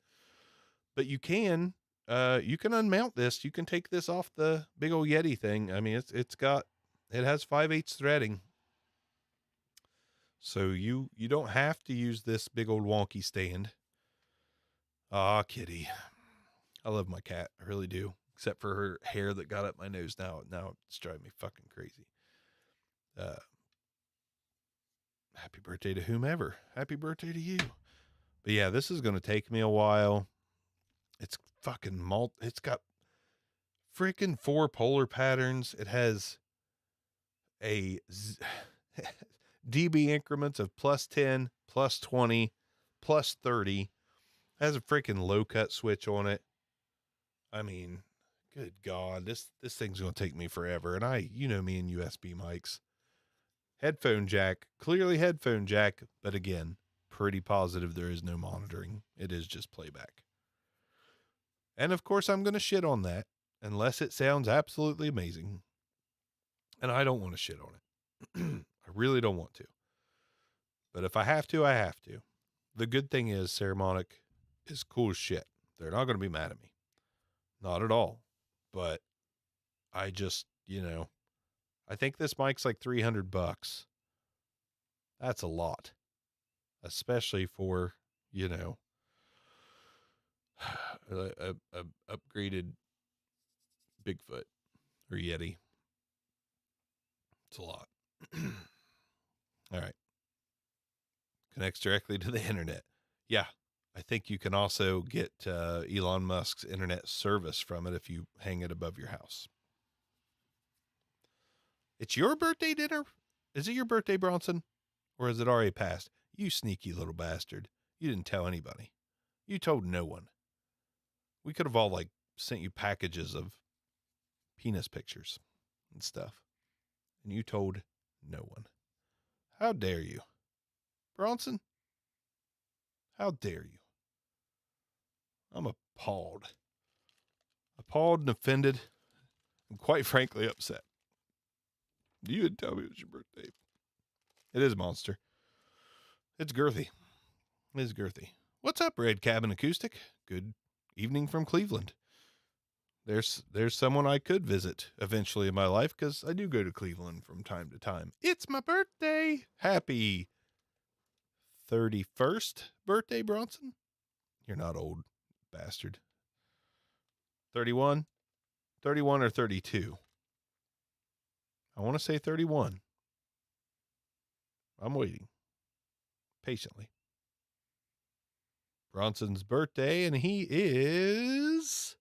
But you can You can unmount this. You can take this off the big old Yeti thing. I mean, it has 5/8 threading. So you don't have to use this big old wonky stand. Ah, kitty. I love my cat. I really do. Except for her hair that got up my nose now. Now it's driving me fucking crazy. Happy birthday to whomever. Happy birthday to you. But yeah, this is going to take me a while. It's fucking it's got freaking 4 polar patterns. It has a dB increments of +10, +20, +30. It has a freaking low cut switch on it. I mean, good God, this thing's going to take me forever. And you know me and USB mics. Headphone jack, clearly headphone jack, but again, pretty positive there is no monitoring. It is just playback. And of course, I'm going to shit on that unless it sounds absolutely amazing. And I don't want to shit on it. I really don't want to. But if I have to, I have to. The good thing is Saramonic is cool as shit. They're not going to be mad at me. Not at all. But I just, I think this mic's like $300. That's a lot. Especially for, a upgraded Bigfoot or Yeti. It's a lot. All right. Connects directly to the internet. Yeah. I think you can also get Elon Musk's internet service from it if you hang it above your house. It's your birthday dinner? Is it your birthday, Bronson? Or has it already passed? You sneaky little bastard. You didn't tell anybody. You told no one. We could have all sent you packages of penis pictures and stuff. And you told no one. How dare you? Bronson? How dare you? I'm appalled. Appalled and offended. And quite frankly upset. You didn't tell me it was your birthday. It is a monster. It's girthy. It is girthy. What's up, Red Cabin Acoustic? Good evening from Cleveland. There's someone I could visit eventually in my life because I do go to Cleveland from time to time. It's my birthday. Happy 31st birthday, Bronson. You're not old, bastard. 31? 31 or 32? I want to say 31. I'm waiting patiently. Bronson's birthday, and he is...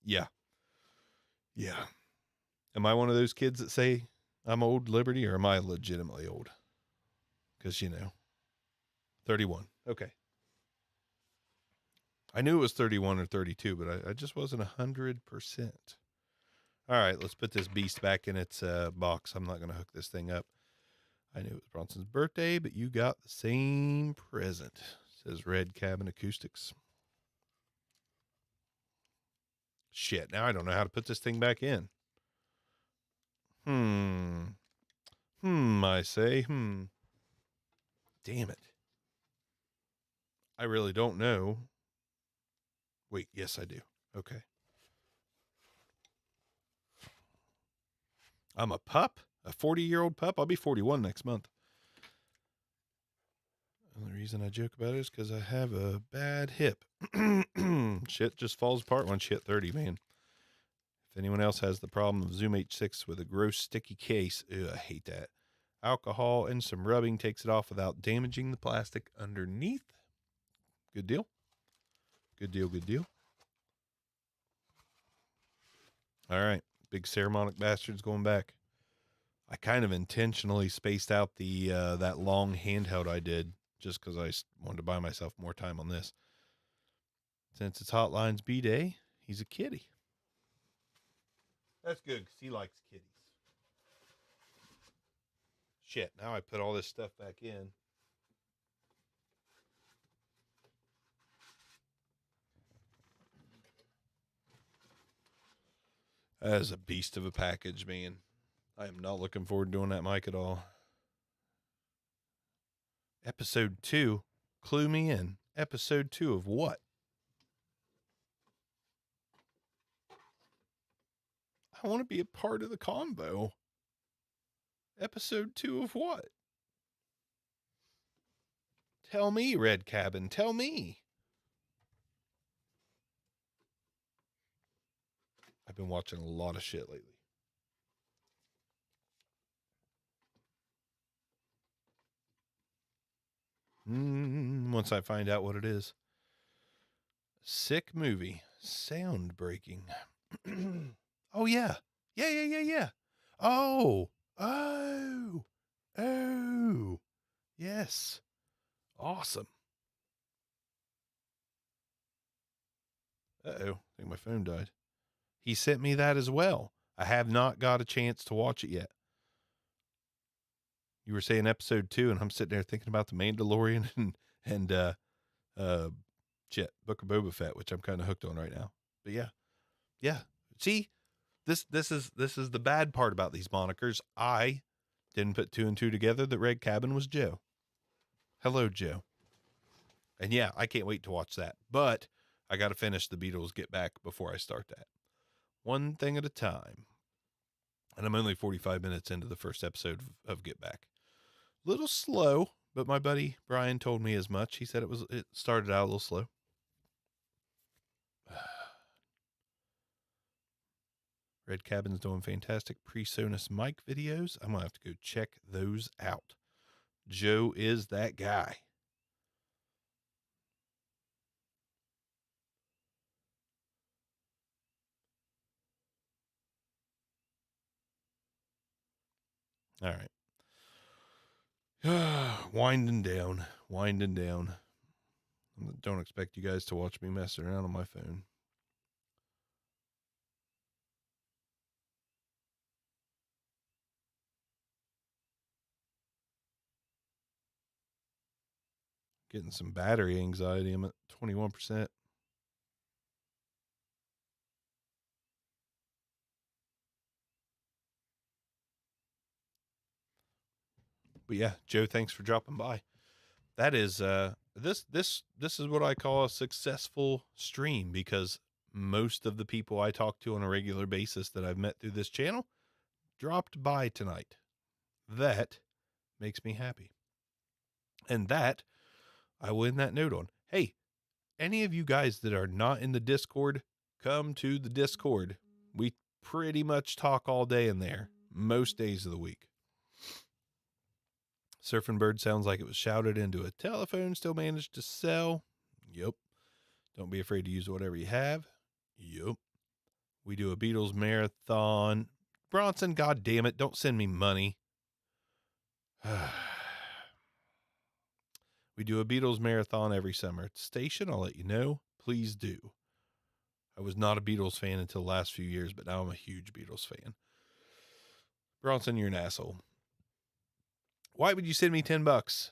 Yeah. Am I one of those kids that say I'm old, Liberty, or am I legitimately old? Because, 31. Okay. I knew it was 31 or 32, but I just wasn't 100%. All right, let's put this beast back in its box. I'm not going to hook this thing up. I knew it was Bronson's birthday, but you got the same present. It says Red Cabin Acoustics. Shit, now I don't know how to put this thing back in. I say. Damn it. I really don't know. Wait, yes, I do. Okay. I'm a pup, a 40-year-old pup. I'll be 41 next month. The only reason I joke about it is because I have a bad hip. Shit just falls apart once you hit 30, man. If anyone else has the problem of Zoom H6 with a gross sticky case, I hate that. Alcohol and some rubbing takes it off without damaging the plastic underneath. Good deal. Good deal. All right. Big Saramonic bastards going back. I kind of intentionally spaced out the that long handheld I did just because I wanted to buy myself more time on this. Since it's Hotline's B-Day, he's a kitty. That's good because he likes kitties. Shit, now I put all this stuff back in. That is a beast of a package, man. I am not looking forward to doing that mic at all. Episode 2. Clue me in. Episode 2 of what? I want to be a part of the combo. Episode 2 of what? Tell me, Red Cabin. Tell me. I've been watching a lot of shit lately. Once I find out what it is. Sick movie. Sound breaking. Oh, yeah. Yeah. Oh. Yes. Awesome. Uh-oh. I think my phone died. He sent me that as well. I have not got a chance to watch it yet. You were saying episode 2, and I'm sitting there thinking about the Mandalorian and Book of Boba Fett, which I'm kind of hooked on right now. But yeah. See, this is the bad part about these monikers. I didn't put 2 and 2 together that Red Cabin was Joe. Hello, Joe. And yeah, I can't wait to watch that. But I got to finish the Beatles Get Back before I start that. One thing at a time. And I'm only 45 minutes into the first episode of Get Back. Little slow, but my buddy Brian told me as much. He said it started out a little slow. Red Cabin's doing fantastic PreSonus mic videos. I'm going to have to go check those out. Joe is that guy. All right. Winding down. Don't expect you guys to watch me mess around on my phone. Getting some battery anxiety. I'm at 21%. But yeah, Joe, thanks for dropping by. That is this is what I call a successful stream, because most of the people I talk to on a regular basis that I've met through this channel dropped by tonight. That makes me happy. And that I will end that note on. Hey, any of you guys that are not in the Discord, come to the Discord. We pretty much talk all day in there, most days of the week. Surfing Bird sounds like it was shouted into a telephone, still managed to sell. Yup. Don't be afraid to use whatever you have. Yup. We do a Beatles marathon. Bronson, God damn it, don't send me money. We do a Beatles marathon every summer at the station. I'll let you know. Please do. I was not a Beatles fan until the last few years, but now I'm a huge Beatles fan. Bronson, you're an asshole. Why would you send me $10?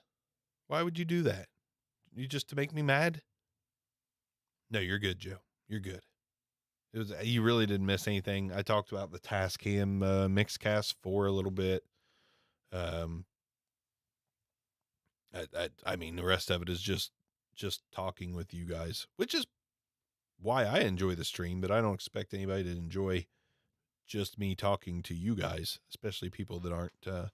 Why would you do that? You just to make me mad? No, you're good, Joe. You're good. You really didn't miss anything. I talked about the Tascam Mixcast for a little bit. I mean, the rest of it is just talking with you guys, which is why I enjoy the stream, but I don't expect anybody to enjoy just me talking to you guys, especially people that aren't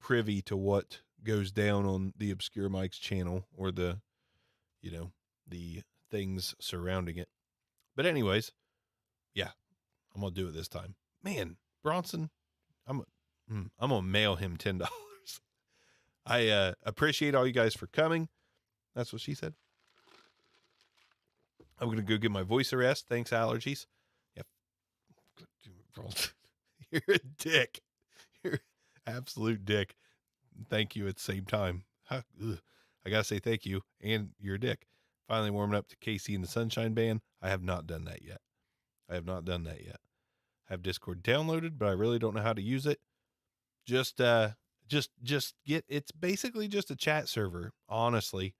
privy to what goes down on the Obscure Mike's channel or the things surrounding it. But anyways, yeah, I'm going to do it this time. Man, Bronson, I'm going to mail him $10. I appreciate all you guys for coming. That's what she said. I'm going to go get my voice arrest. Thanks, allergies. Yeah. You're a dick. You're an absolute dick. Thank you at the same time. I got to say thank you, and you're a dick. Finally warming up to Casey and the Sunshine Band. I have not done that yet. I have Discord downloaded, but I really don't know how to use it. Just get, it's basically just a chat server. Honestly,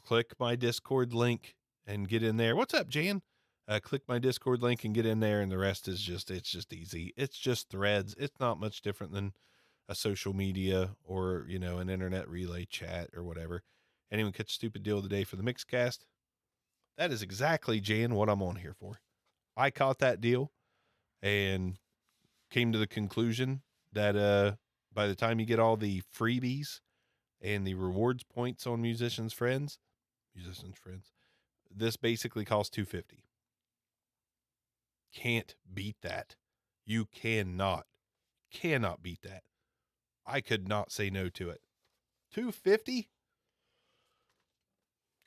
click my Discord link and get in there. What's up, Jan? Click my Discord link and get in there. And the rest is it's just easy. It's just threads. It's not much different than a social media or, you know, an internet relay chat or whatever. Anyone catch a stupid deal of the day for the Mixcast? That is exactly, Jan, what I'm on here for. I caught that deal and came to the conclusion that by the time you get all the freebies and the rewards points on musicians friends, this basically costs $250. Can't beat that. You cannot beat that. I could not say no to it. $250?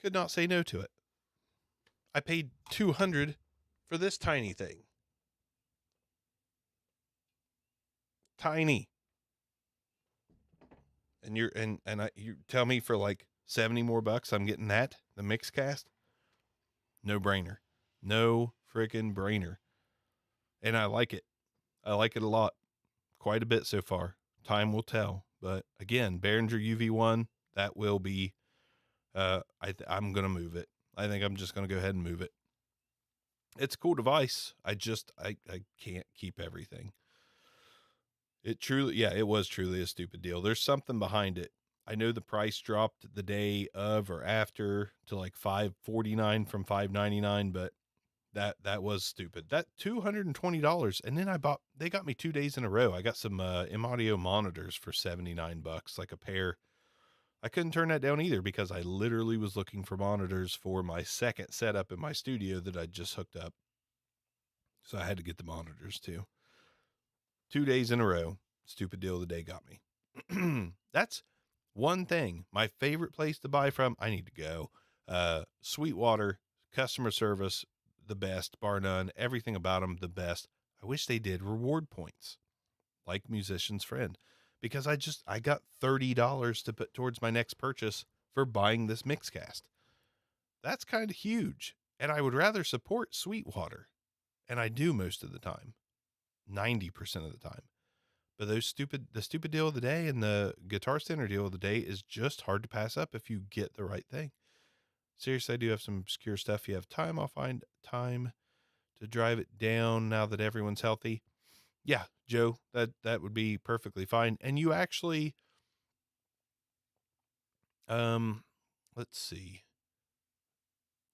Could not say no to it. I paid $200 for this tiny thing. Tiny. And you tell me for like 70 more bucks I'm getting that, the Mixcast? No brainer. No freaking brainer. And I like it. I like it a lot. Quite a bit so far. Time will tell. But again, Behringer UV1, that will be, I'm going to move it. I think I'm just going to go ahead and move it. It's a cool device. I can't keep everything. It was truly a stupid deal. There's something behind it. I know the price dropped the day of or after to like $549 from $599, but that was stupid. That $220. And then they got me 2 days in a row. I got some M-Audio monitors for $79, like a pair. I couldn't turn that down either because I literally was looking for monitors for my second setup in my studio that I just hooked up. So I had to get the monitors too. 2 days in a row. Stupid deal of the day got me. That's one thing. My favorite place to buy from, I need to go. Sweetwater, customer service, the best, bar none. Everything about them, the best. I wish they did reward points like Musician's Friend, because I got $30 to put towards my next purchase for buying this Mixcast. That's kind of huge. And I would rather support Sweetwater. And I do most of the time. 90% of the time. But the stupid deal of the day and the Guitar Center deal of the day is just hard to pass up if you get the right thing. Seriously, I do have some obscure stuff. If you have time, I'll find time to drive it down now that everyone's healthy. Yeah, Joe, that would be perfectly fine. And you actually, let's see,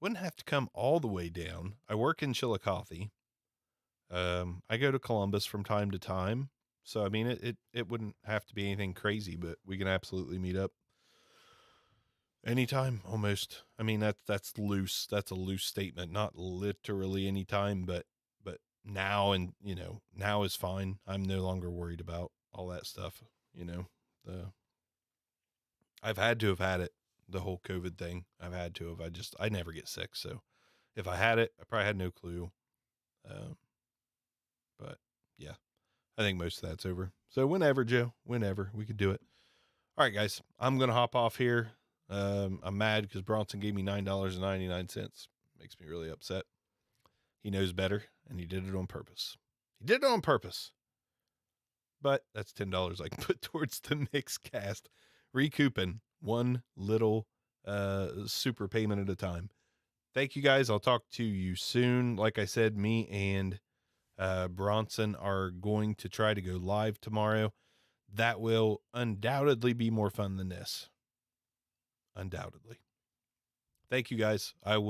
wouldn't have to come all the way down. I work in Chillicothe. I go to Columbus from time to time. So, I mean, it wouldn't have to be anything crazy, but we can absolutely meet up anytime almost. I mean, that's loose. That's a loose statement, not literally anytime, but now, and you know, now is fine. I'm no longer worried about all that stuff. You know, I've had to have had it, the whole COVID thing. I've had to have, I never get sick. So if I had it, I probably had no clue. But yeah, I think most of that's over. So whenever, Joe, whenever we could do it. All right, guys, I'm going to hop off here. I'm mad because Bronson gave me $9.99. Makes me really upset. He knows better, and he did it on purpose. But that's $10 I can put towards the Mixcast, recouping one little super payment at a time. Thank you, guys. I'll talk to you soon. Like I said, me and Bronson are going to try to go live tomorrow. That will undoubtedly be more fun than this. Undoubtedly. Thank you, guys. I will.